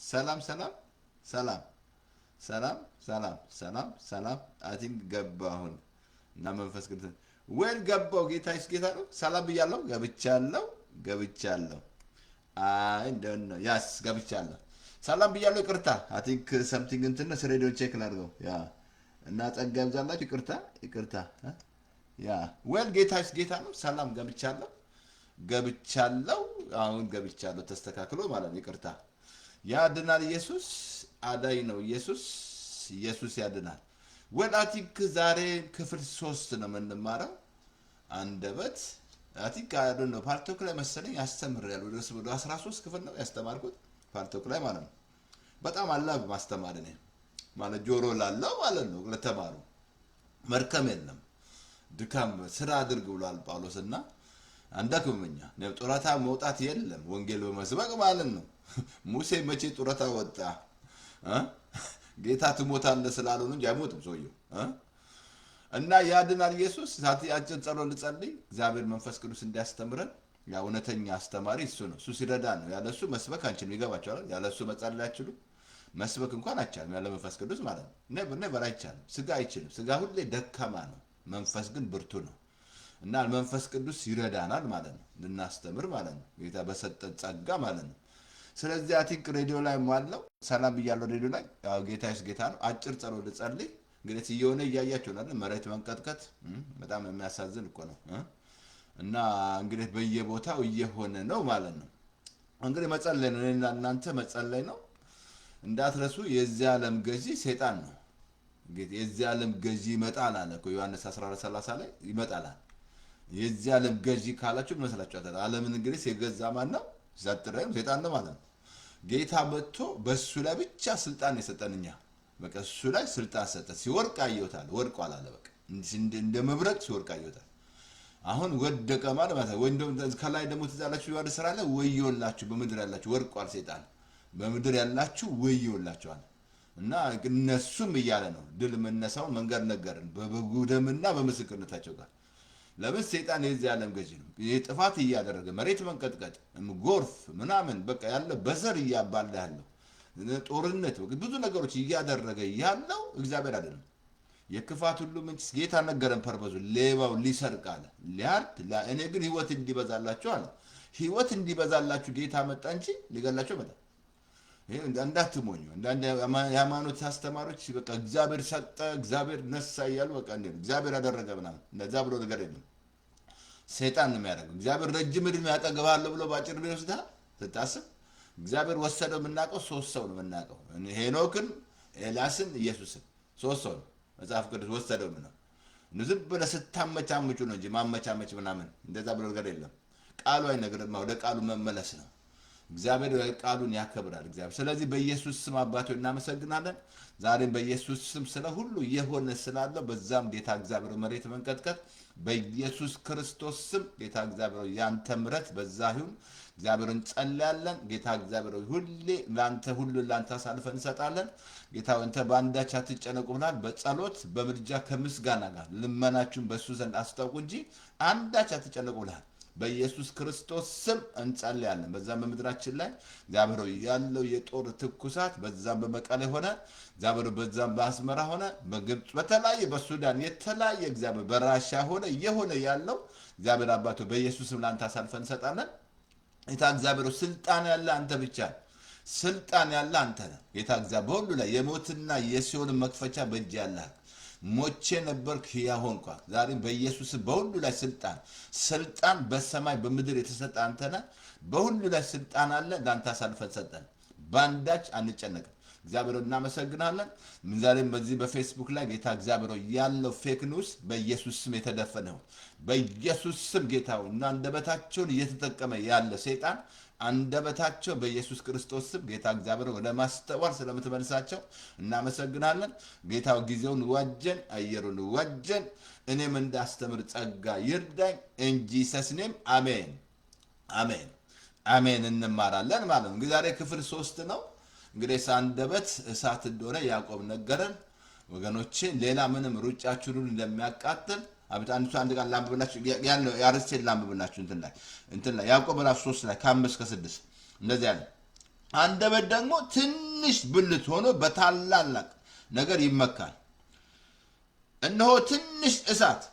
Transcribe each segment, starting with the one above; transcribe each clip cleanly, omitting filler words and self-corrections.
ሰላም ሰላም ሰላም ሰላም ሰላም ሰላም ሰላም አቲንክ ገባሁን እና መንፈስ ቅዱስ ወል ገባው ጌታዬስ ጌታ ነው። ሰላም ብያለሁ። ገብቻለሁ። አይ እንደነ ያስ ገብቻለሁ። ሰላም ብያለሁ። ይቅርታ አቲንክ ሰምቲንግ እንትን ነው ሬዲዮ ቼክ ላድርገው ያ እና ጸጋ ይብዛላችሁ። ይቅርታ ያ ወል ጌታዬስ ጌታ ነው። ሰላም ገብቻለሁ። አሁን ገብቻለሁ ተስተካክሎ ማለት ነው። ይቅርታ ያድናል። ኢየሱስ አዳኝ ነው። ኢየሱስ ያድናል። ወላቲክ ዛሬ ክፍል 3 ነው የምንማረው። አንደበት አቲክ አይደል ነው ፓርቶክ ላይ መሰለኝ ያስተምራለሁ። ወደ 13 ክፍል ነው ያስተማርኩት ፓርቶክ ላይ ማለት ነው። በጣም አላብ ማስተማር ነው ማለት ጆሮ ላለው ማለት ነው። ለተማሩ መርከም የለም ድካም ስራ አድርግ ብሏል ጳውሎስና አንዳክመኛ ነው ጡረታ መውጣት የለም ወንጌል በመስበክ ማለት ነው። ሙሴ መቼ ጡረታ ወጣ? ጌታ ትሞታለህ ስላለው እንጂ አይሞትም ሰውየው። እና ያድናል ኢየሱስ አጭር ጸሎት ልጸልይ። እግዚአብሔር መንፈስ ቅዱስ እንዲያስተምረን። ያ እውነተኛ አስተማሪ እሱ ነው። እሱ ሲረዳ ነው። ያለሱ መስበክ አንችልም። ይገባችኋል? ያለሱ መጸለይ አይችሉም። መስበክ እንኳን አይቻልም ያለ መንፈስ ቅዱስ ማለት ነው። ነበር አይቻልም። ስጋ አይችልም። ስጋ ሁሌ ደካማ ነው። መንፈስ ግን ብርቱ ነው። እና መንፈስ ቅዱስ ይረዳናል ማለት ነው። ልናስተምር ማለት ነው። ጌታ በሰጠን ጸጋ ማለት ነው። ስለዚህ አቲንክ ሬዲዮ ላይ ማለው ሰላም ብያለሁ። ሬዲዮ ላይ ያው ጌታዬስ ጌታ ነው። አጭር ጸሎት ልጸልይ። እንግዲህ እየሆነ እያያችሁ ነው አይደል? መሬት መንቀጥቀጥ በጣም የሚያሳዝን እኮ ነው። እና እንግዲህ በየቦታው እየሆነ ነው ማለት ነው። እንግዲህ መጸለይ ነው። እኔና እናንተ መጸለይ ነው። እንዳትረሱ የዚህ ዓለም ገዢ ሰይጣን ነው። እንግዲህ የዚህ ዓለም ገዢ ይመጣል አለ እኮ ዮሐንስ 14:30 ላይ ይመጣል። የዚህ ዓለም ገዢ ካላችሁ መስላችኋል? ዓለምን እንግዲህ የገዛ ማን ነው? ዛጥረም ሰይጣን ነው ማለት ነው። ጌታ መጥቶ በሱ ላይ ብቻ ስልጣን የሰጠንኛ በቃ እሱ ላይ ስልጣን ሰጠ። ሲወርቅ አየውታል። ወርቋል አለ በቃ እንደ መብረቅ ሲወርቅ አየውታል። አሁን ወደቀ ማለት ነው። ወይ እንደው ከላይ ደግሞ ትዛላችሁ ይዋል ስራ ላይ ወዮላችሁ በምድር ያላችሁ ወርቋል ሰይጣን በምድር ያላችሁ ወዮላችኋል። እና እነሱም እያለ ነው ድል መነሳውን መንገድ ነገርን በበጉ ደምና በምስክርነታቸው ጋር ለምን ሰይጣን የዚህ ዓለም ገዢ ነው። የጥፋት እያደረገ መሬት መንቀጥቀጥ ጎርፍ ምናምን በቃ ያለ በዘር እያባላ ያለው ጦርነት ብዙ ነገሮች እያደረገ ያለው እግዚአብሔር አይደለም። የክፋት ሁሉ ምንጭ ጌታ ነገረን። ፐርፐዙ ሌባው ሊሰርቅ አለ ሊያርድ እኔ ግን ህይወት እንዲበዛላችሁ አለ። ህይወት እንዲበዛላችሁ ጌታ መጣ እንጂ ሊገላችሁ መጣ። ይሄ እንዳትሞኙ። አንዳንድ የሃይማኖት አስተማሪዎች በቃ እግዚአብሔር ሰጠ እግዚአብሔር ነሳ እያሉ በቃ እግዚአብሔር ያደረገ ምናምን እንደዛ ብሎ ነገር የለም። ሰይጣን ነው የሚያደርገው። እግዚአብሔር ረጅም ዕድሜ ያጠግባለሁ ብሎ ባጭር ዕድሜ ወስደሃል ስታስብ። እግዚአብሔር ወሰደው የምናውቀው 3 ሰው ነው የምናውቀው፣ ሄኖክን፣ ኤልያስን፣ ኢየሱስን 3 ሰው ነው መጽሐፍ ቅዱስ ወሰደው። ምን ነው ዝም ብለህ ስታመቻምቹ ነው እንጂ ማመቻመች ምናምን እንደዛ ብሎ ነገር የለም። ቃሉ አይነግርም። ወደ ቃሉ መመለስ ነው። እግዚአብሔር ቃሉን ያከብራል እግዚአብሔር። ስለዚህ በኢየሱስ ስም አባቶች እናመሰግናለን። ዛሬም በኢየሱስ ስም ስለ ሁሉ የሆነ ስላለው በዛም ጌታ እግዚአብሔር መሬት መንቀጥቀጥ በኢየሱስ ክርስቶስ ስም ጌታ እግዚአብሔር ያንተ ምሕረት በዛ ይሁን። እግዚአብሔርን ጸልያለን። ጌታ እግዚአብሔር ሁሌ ላንተ ሁሉ ላንተ አሳልፈን እንሰጣለን። ጌታ አንተ በአንዳች አትጨነቁ ብለሃል። በጸሎት በምልጃ ከምስጋና ጋር ልመናችሁን በእሱ ዘንድ አስታውቁ እንጂ አንዳች አትጨነቁ ብለሃል። በኢየሱስ ክርስቶስ ስም እንጸልያለን። በዛም በምድራችን ላይ እግዚአብሔር ያለው የጦር ትኩሳት በዛም በመቀሌ ሆነ እግዚአብሔር በዛም በአስመራ ሆነ በግብጽ በተለያየ በሱዳን የተለያየ እግዚአብሔር በራሻ ሆነ የሆነ ያለው እግዚአብሔር አባቶ በኢየሱስ ስም ላንተ አሳልፈን እንሰጣለን። ጌታ እግዚአብሔር ስልጣን ያለ አንተ ብቻ ስልጣን ያለ አንተ ነህ። ጌታ እግዚአብሔር በሁሉ ላይ የሞትና የሲኦል መክፈቻ በእጅ ያለህ ሞቼ ነበርክ ሕያው ሆንኩ። ዛሬም በኢየሱስ በሁሉ ላይ ስልጣን በሰማይ በምድር የተሰጠ አንተ ነህ። በሁሉ ላይ ስልጣን አለ። ላንተ አሳልፈን ሰጠን። ባንዳች አንጨነቅም። እግዚአብሔር እናመሰግናለን። ዛሬም በዚህ በፌስቡክ ላይ ጌታ እግዚአብሔር ያለው ፌክ ኒውስ በኢየሱስ ስም የተደፈነው በኢየሱስ ስም ጌታው እና አንደበታቸውን እየተጠቀመ ያለ ሰይጣን አንደበታቸው በኢየሱስ ክርስቶስ ስም ጌታ እግዚአብሔር ወደ ማስተዋል ስለምትመልሳቸው እናመሰግናለን። ጌታው ጊዜውን ዋጀን፣ አየሩን ዋጀን። እኔም እንዳስተምር ጸጋ ይርዳኝ። እንጂ ሰስኔም አሜን አሜን አሜን እንማራለን ማለት ነው። እንግዲህ ዛሬ ክፍል 3 ነው። እንግዲህ አንደበት እሳት እንደሆነ ያዕቆብ ነገረን ወገኖቼ። ሌላ ምንም ሩጫችሁን እንደሚያቃጥል አንድ ቃል ላንብብላችሁ ያለው ያርሴል ላንብብላችሁ እንትን ላይ ያዕቆብ ራሱ 3 ላይ ከ5 እስከ 6 እንደዚህ ያለ አንደበት ደግሞ ትንሽ ብልት ሆኖ በታላላቅ ነገር ይመካል። እነሆ ትንሽ እሳት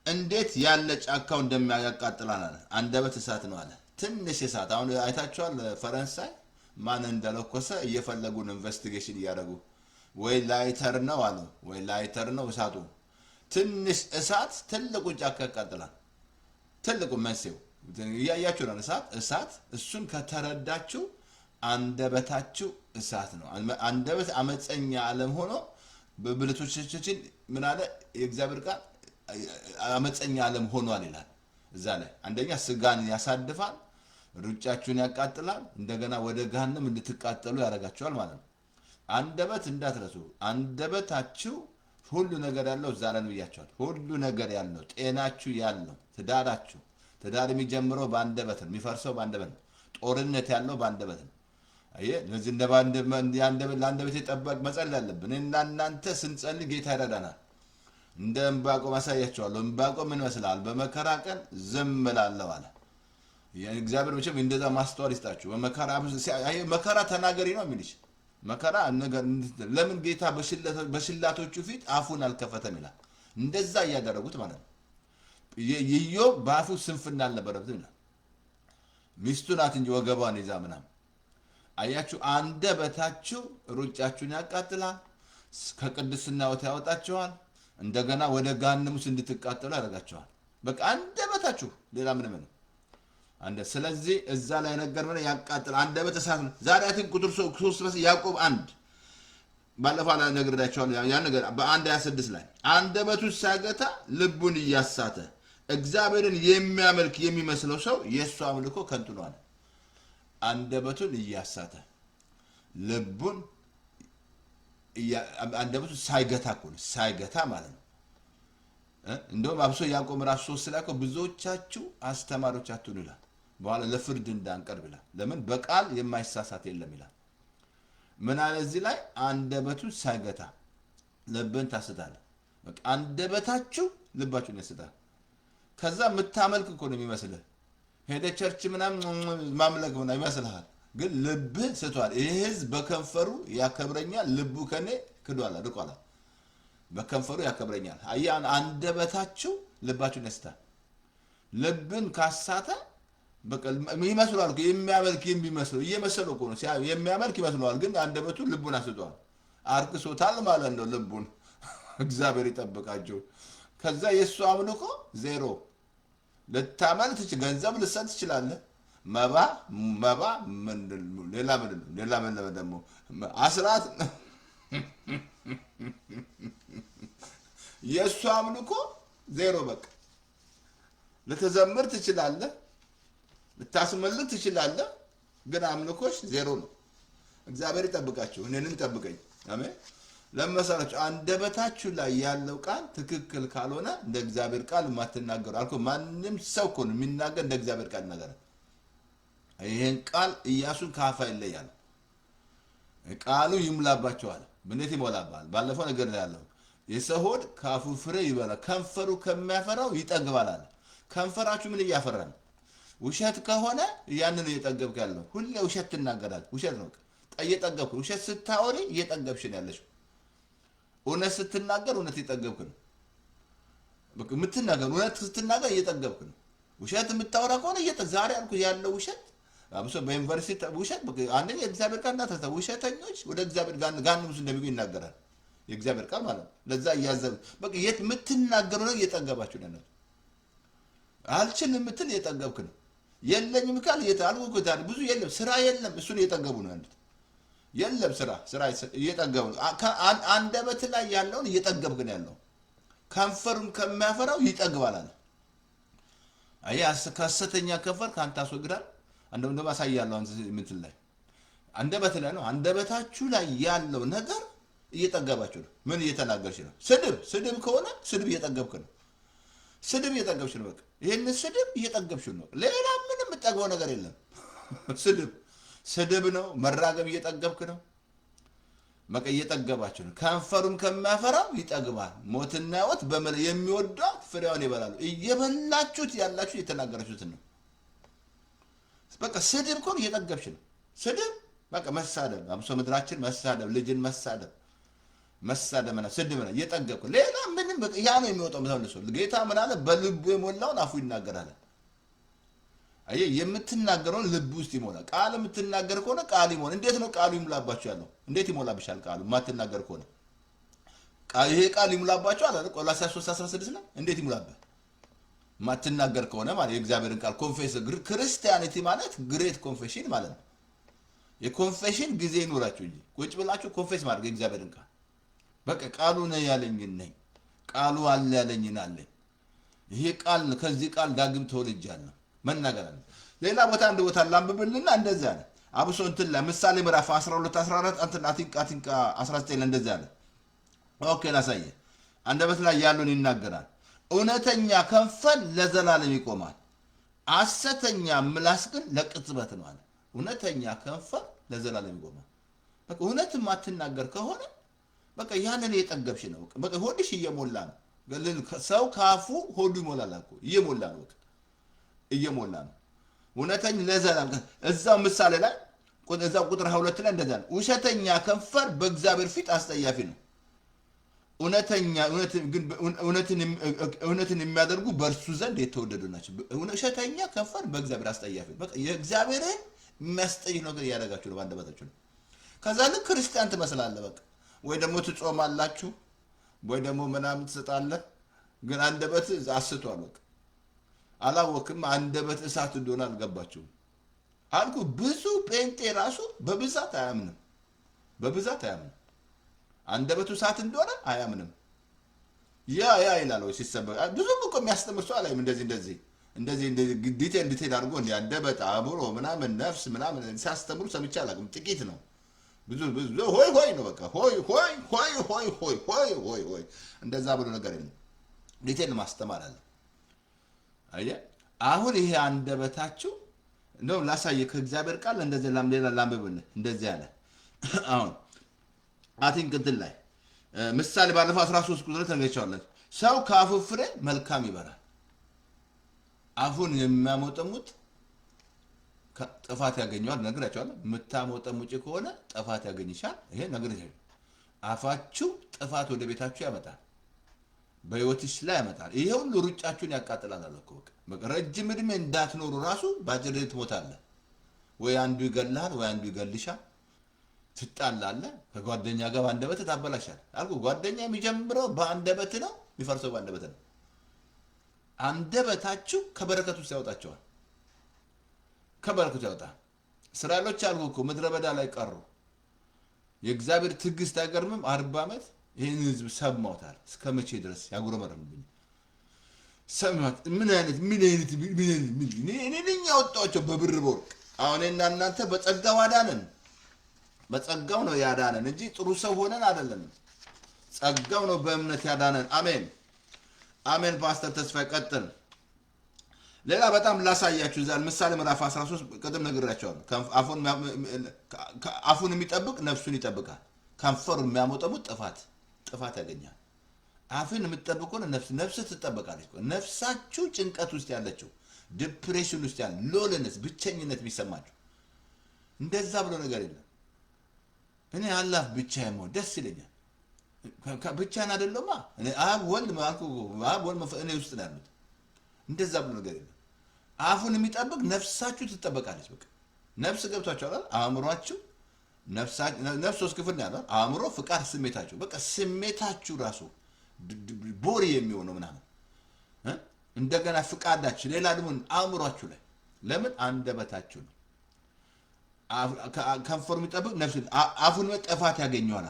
እንዴት ያለ ጫካው እንደሚያቃጥላል አለ። አንደበት እሳት ነው አለ። ትንሽ እሳት። አሁን አይታችኋል ፈረንሳይ ማን እንደለኮሰ እየፈለጉን ኢንቨስቲጌሽን እያደረጉ ወይ ላይተር ነው አሉ፣ ወይ ላይተር ነው እሳቱ። ትንሽ እሳት ትልቁ ጫካ ያቃጥላል። ትልቁ መንስኤው እያያችሁ ነው። እሳት እሱን ከተረዳችሁ አንደበታችሁ እሳት ነው። አንደበት አመፀኛ ዓለም ሆኖ በብልቶቻችን ምን አለ የእግዚአብሔር ቃል አመፀኛ ዓለም ሆኗል ይላል። እዛ ላይ አንደኛ ስጋን ያሳድፋል፣ ሩጫችሁን ያቃጥላል፣ እንደገና ወደ ገሃነም እንድትቃጠሉ ያደርጋችኋል ማለት ነው። አንደበት እንዳትረሱ። አንደበታችሁ ሁሉ ነገር ያለው እዛ ላይ ነው ብያችኋል። ሁሉ ነገር ያለው ጤናችሁ ያለው ትዳራችሁ፣ ትዳር የሚጀምረው በአንደበት ነው፣ የሚፈርሰው በአንደበት ነው። ጦርነት ያለው በአንደበት ነው። ለዚህ ለአንደበት የጠበቅ መጸለይ አለብን። እና እናንተ ስንጸልይ ጌታ ይረዳናል። እንደ ዕንባቆም አሳያቸዋለሁ። ዕንባቆም ምን ይመስላል? በመከራ ቀን ዝም እላለሁ አለ። እግዚአብሔር መቼም እንደዛ ማስተዋል ይስጣችሁ። መከራ ተናገሪ ነው የሚልሽ። መከራ ለምን ጌታ በሽላቶቹ ፊት አፉን አልከፈተም ይላል። እንደዛ እያደረጉት ማለት ነው። ኢዮብ በአፉ ስንፍና አልነበረበትም ይላል። ሚስቱ ናት እንጂ ወገቧን ይዛ ምናምን። አያችሁ፣ አንደበታችሁ ሩጫችሁን ያቃጥላል፣ ከቅድስና ወት ያወጣችኋል፣ እንደገና ወደ ገሃነም ውስጥ እንድትቃጠሉ ያደርጋችኋል። በቃ አንደበታችሁ ሌላ ምንም ነው። ስለዚህ እዛ ላይ ነገር ምን ያቃጥል አንደበት እሳት ነው። ዛሬ አትን ቁጥር 3 ያዕቆብ 1 ባለፈው ላይ ነግሬያችኋለሁ። ያ ነገር በ1:26 ላይ አንደበቱ ሳይገታ ልቡን እያሳተ እግዚአብሔርን የሚያመልክ የሚመስለው ሰው የእሱ አምልኮ ከንቱ ነው አለ። አንደበቱን እያሳተ ልቡን አንደበቱ ሳይገታ እኮ ነው፣ ሳይገታ ማለት ነው። እንደውም አብሶ ያዕቆብ ምዕራፍ 3 ላይ እኮ ብዙዎቻችሁ አስተማሪዎች አትሁኑ ይላል። በኋላ ለፍርድ እንዳንቀርብ ይላል። ለምን በቃል የማይሳሳት የለም ይላል። ምን አለ እዚህ ላይ? አንደበቱን ሳይገታ ልብን ታስታለህ። በቃ አንደበታችሁ ልባችሁን ያስታል። ከዛ የምታመልክ እኮ ነው የሚመስልህ። ሄደ ቸርች ምናምን ማምለክ ምናምን ይመስልሃል፣ ግን ልብህ ስቷል። ይህ ህዝብ በከንፈሩ ያከብረኛል፣ ልቡ ከኔ ክዷል ርቋል። በከንፈሩ ያከብረኛል። አያን አንደበታችሁ ልባችሁን ያስታል። ልብን ካሳተ በቃ ይመስላል እኮ የሚያመልክ የሚመስለው እየመሰለው እኮ ነው የሚያመልክ ይመስለዋል፣ ግን አንደበቱ ልቡን አስቷል፣ አርክሶታል ማለት ነው ልቡን። እግዚአብሔር ይጠብቃችሁ። ከዛ የእሱ አምልኮ ዜሮ። ልታመልክ ገንዘብ ልሰጥ ትችላለህ፣ መባ ሌላ ምን ደግሞ አስራት። የእሱ አምልኮ ዜሮ። በቃ ልትዘምር ትችላለህ፣ ልታስመልክ ትችላለህ፣ ግን አምልኮሽ ዜሮ ነው። እግዚአብሔር ይጠብቃችሁ፣ እኔንም ይጠብቀኝ። አሜን። ለመሰላችሁ አንደበታችሁ ላይ ያለው ቃል ትክክል ካልሆነ እንደ እግዚአብሔር ቃል ማትናገሩ አልኩ። ማንም ሰው እኮ ነው የሚናገር እንደ እግዚአብሔር ቃል ነገር። ይሄን ቃል ኢያሱን ካፋ ይለያል። ቃሉ ይምላባቸዋል። ምንት ይሞላባል? ባለፈው ነገር ላይ ያለው የሰው ሆድ ካፉ ፍሬ ይበላል፣ ከንፈሩ ከሚያፈራው ይጠግባል አለ። ከንፈራችሁ ምን እያፈራል? ውሸት ከሆነ ያንን እየጠገብክ ያለው ሁሌ ውሸት ትናገራለህ። ውሸት ነው እየጠገብክ። ውሸት ስታወሪ እየጠገብሽ ነው ያለሽ። እውነት ስትናገር እውነት እየጠገብክ ነው። በቃ የምትናገር እውነት ስትናገር እየጠገብክ ነው። ውሸት የምታወራ ከሆነ ዛሬ አልኩ ያለው ውሸት አብሶ በዩኒቨርሲቲ ውሸት በቃ አንደኛ የእግዚአብሔር ቃል እንዳትረሳ። ውሸተኞች ወደ እግዚአብሔር ገሃነም ውስጥ እንደሚገቡ ይናገራል የእግዚአብሔር ቃል ማለት ነው። ለዛ እያዘብ በቃ የምትናገሩ ነው እየጠገባችሁ ነው። አልችልም የምትል እየጠገብክ ነው። የለኝም ካል እየታልኩታል ብዙ የለም ስራ የለም እሱን እየጠገቡ ነው ያሉት። የለም ስራ እየጠገቡ ነው። አንደበት ላይ ያለውን እየጠገብክ ነው ያለው። ከንፈሩን ከሚያፈራው ይጠግባል አለ። አያስ ከሐሰተኛ ከንፈር ካንተ አስወግዳል። እንደውም አሳያለሁ አንተ ምትል ላይ አንደበት ላይ ነው። አንደበታችሁ ላይ ያለው ነገር እየጠገባችሁ ነው። ምን እየተናገርሽ ነው? ስድብ ከሆነ ስድብ እየጠገብክ ነው። ስድብ እየጠገብሽ ነው። በቃ ይሄን ስድብ እየጠገብሽ ነው። ሌላ ምንም የምጠግበው ነገር የለም። ስድብ ነው። መራገም እየጠገብክ ነው። በቃ እየጠገባችሁ ነው። ከንፈሩም ከሚያፈራው ይጠግባል። ሞትና ሕይወት የሚወዷት ፍሬዋን ይበላሉ። እየበላችሁት ያላችሁ እየተናገራችሁት ነው። በቃ ስድብ ከሆነ እየጠገብሽ ነው። ስድብ በቃ መሳደብ፣ አብሶ ምድራችን መሳደብ፣ ልጅን መሳደብ እና ስድብ ነው እየጠገብኩ ሌላ ምንም በቃ ያ ነው የሚወጣው። ተመልሶ ጌታ ምን አለ? በልቡ የሞላውን አፉ ይናገራል። አየህ፣ የምትናገረውን ልብ ውስጥ ይሞላል። ቃል የምትናገር ከሆነ ቃል ይሞላል። እንዴት ነው ቃሉ ይሙላባችሁ ያለው? እንዴት ይሞላብሻል ቃሉ የማትናገር ከሆነ? ይሄ ቃል ይሙላባችሁ አለ ቆላስይስ 3:16 ላይ። እንዴት ይሙላብህ? የማትናገር ከሆነ ማለት የእግዚአብሔርን ቃል ኮንፌስ። ክርስቲያኒቲ ማለት ግሬት ኮንፌሽን ማለት ነው። የኮንፌሽን ጊዜ ይኖራችሁ እንጂ ቁጭ ብላችሁ ኮንፌስ ማድረግ የእግዚአብሔርን ቃል በቃ ቃሉ ነው ያለኝን ነኝ፣ ቃሉ አለ ያለኝን አለኝ። ይሄ ቃል ከዚህ ቃል ዳግም ተወልጃለሁ መናገር አለ። ሌላ ቦታ አንድ ቦታ ላንብብልና እንደዛ አለ። አብሶ እንትን ላይ ምሳሌ ምዕራፍ 12:14 አትንቃ 19 እንደዛ አለ። ኦኬ ላሳየ። አንደበት ላይ ያሉን ይናገራል። እውነተኛ ከንፈር ለዘላለም ይቆማል፣ ሐሰተኛ ምላስ ግን ለቅጽበት ነው አለ። እውነተኛ ከንፈር ለዘላለም ይቆማል። በቃ እውነት ማትናገር ከሆነ በቃ ያንን የጠገብሽ ነው። በቃ ሆድሽ እየሞላ ነው። ሰው ካፉ ሆዱ ይሞላል እኮ እየሞላ ነው። በቃ እየሞላ ነው። እውነተኛ ለዘላለም እዛው ምሳሌ ላይ እዛው ቁጥር 22 ላይ እንደዛ ነው። ውሸተኛ ከንፈር በእግዚአብሔር ፊት አስጠያፊ ነው፣ እውነትን የሚያደርጉ በእርሱ ዘንድ የተወደዱ ናቸው። ውሸተኛ ከንፈር በእግዚአብሔር አስጠያፊ ነው። በቃ የእግዚአብሔርን የሚያስጠይፍ ነገር እያደረጋችሁ ነው በአንደበታችሁ ነው። ከዛ ልክ ክርስቲያን ትመስላለህ። በቃ ወይ ደግሞ ትጾማላችሁ ወይ ደግሞ ምናምን ትሰጣለህ፣ ግን አንደበት አስቷል። በቃ አላወቅም። አንደበት እሳት እንደሆነ አልገባችሁም አልኩ። ብዙ ጴንጤ ራሱ በብዛት አያምንም። አንደበቱ እሳት እንደሆነ አያምንም። ያ ይላል ወይ ሲሰበክ ብዙም እኮ የሚያስተምር ሰው አላይም። እንደዚህ ዲቴል አድርጎ እንደ አንደበት አእምሮ ምናምን ነፍስ ምናምን ሲያስተምሩ ሰምቼ አላውቅም። ጥቂት ነው። ብዙ ሆይ ነው በቃ ሆይ እንደዛ ብሎ ነገር የለም። ዲቴል ማስተማር አለ። አየህ አሁን ይሄ አንደበታችሁ ነው ላሳየ ከእግዚአብሔር ቃል እንደዚህ ሌላ ላንብብልህ። እንደዚህ አለ። አሁን አቲንክ እንትን ላይ ምሳሌ ባለፈው 13 ቁጥር ተነግሬቻለሁ። ሰው ከአፉ ፍሬ መልካም ይበራል። አፉን የሚያሞጠሙት ጥፋት ያገኘዋል። ነግራቸዋለሁ። የምታሞጠሙጭ ከሆነ ጥፋት ያገኝሻል። ይሄ ነግሬቻለሁ። አፋችሁ ጥፋት ወደ ቤታችሁ ያመጣል፣ በህይወትሽ ላይ ያመጣል። ይሄ ሁሉ ሩጫችሁን ያቃጥላል አለ እኮ። በቃ ረጅም እድሜ እንዳትኖሩ ራሱ ባጭር ትሞታለህ። ወይ አንዱ ይገልሃል ወይ አንዱ ይገልሻል። ትጣላለህ። ከጓደኛ ጋር በአንደበት ታበላሻል አልኩ። ጓደኛ የሚጀምረው በአንደበት ነው፣ የሚፈርሰው በአንደበት ነው። አንደበታችሁ ከበረከቱ ውስጥ ያወጣቸዋል። ከበረከቱ ያወጣል። እስራኤሎች አልኩ እኮ ምድረ በዳ ላይ ቀሩ። የእግዚአብሔር ትዕግስት አይገርምም? 40 ዓመት ይህን ህዝብ ሰማውታል። እስከ መቼ ድረስ ያጉረመረሙብኝ? ሰማት። ምን አይነት እኔ ነኝ ያወጣቸው በብር በወርቅ። አሁን እና እናንተ በጸጋው አዳነን። በጸጋው ነው ያዳነን እንጂ ጥሩ ሰው ሆነን አይደለም። ጸጋው ነው በእምነት ያዳነን። አሜን አሜን። ፓስተር ተስፋ ቀጥል። ሌላ በጣም ላሳያችሁ ዛል ምሳሌ ምዕራፍ 13 ቅድም ነግሬያቸዋለሁ። አፉን የሚጠብቅ ነፍሱን ይጠብቃል። ከንፈሩ የሚያሞጠሙት ጥፋት ያገኛል። አፍን የምትጠብቁ ነፍስ ትጠበቃለች። ነፍሳችሁ ጭንቀት ውስጥ ያለችው ዲፕሬሽን ውስጥ ያለ ሎልነስ፣ ብቸኝነት የሚሰማችሁ እንደዛ ብሎ ነገር የለም። እኔ አላህ ብቻ የመሆን ደስ ይለኛል። ብቻን አይደለማ እኔ አብ ወልድ እኔ ውስጥ ነው ያሉት። እንደዛ ብሎ ነገር የለም። አፉን የሚጠብቅ ነፍሳችሁ ትጠበቃለች። በቃ ነፍስ ገብቷችኋል። አእምሯችሁ ነፍስ 3 ክፍል ነው ያለው። አእምሮ፣ ፍቃድ፣ ስሜታችሁ። በቃ ስሜታችሁ ራሱ ቦሪ የሚሆነው ምናምን እንደገና ፍቃዳችሁ፣ ሌላ ደግሞ አእምሯችሁ ላይ ለምን አንደበታችሁ ነው። ከንፈሩ የሚጠብቅ ነፍስ አፉን ጥፋት ያገኘዋል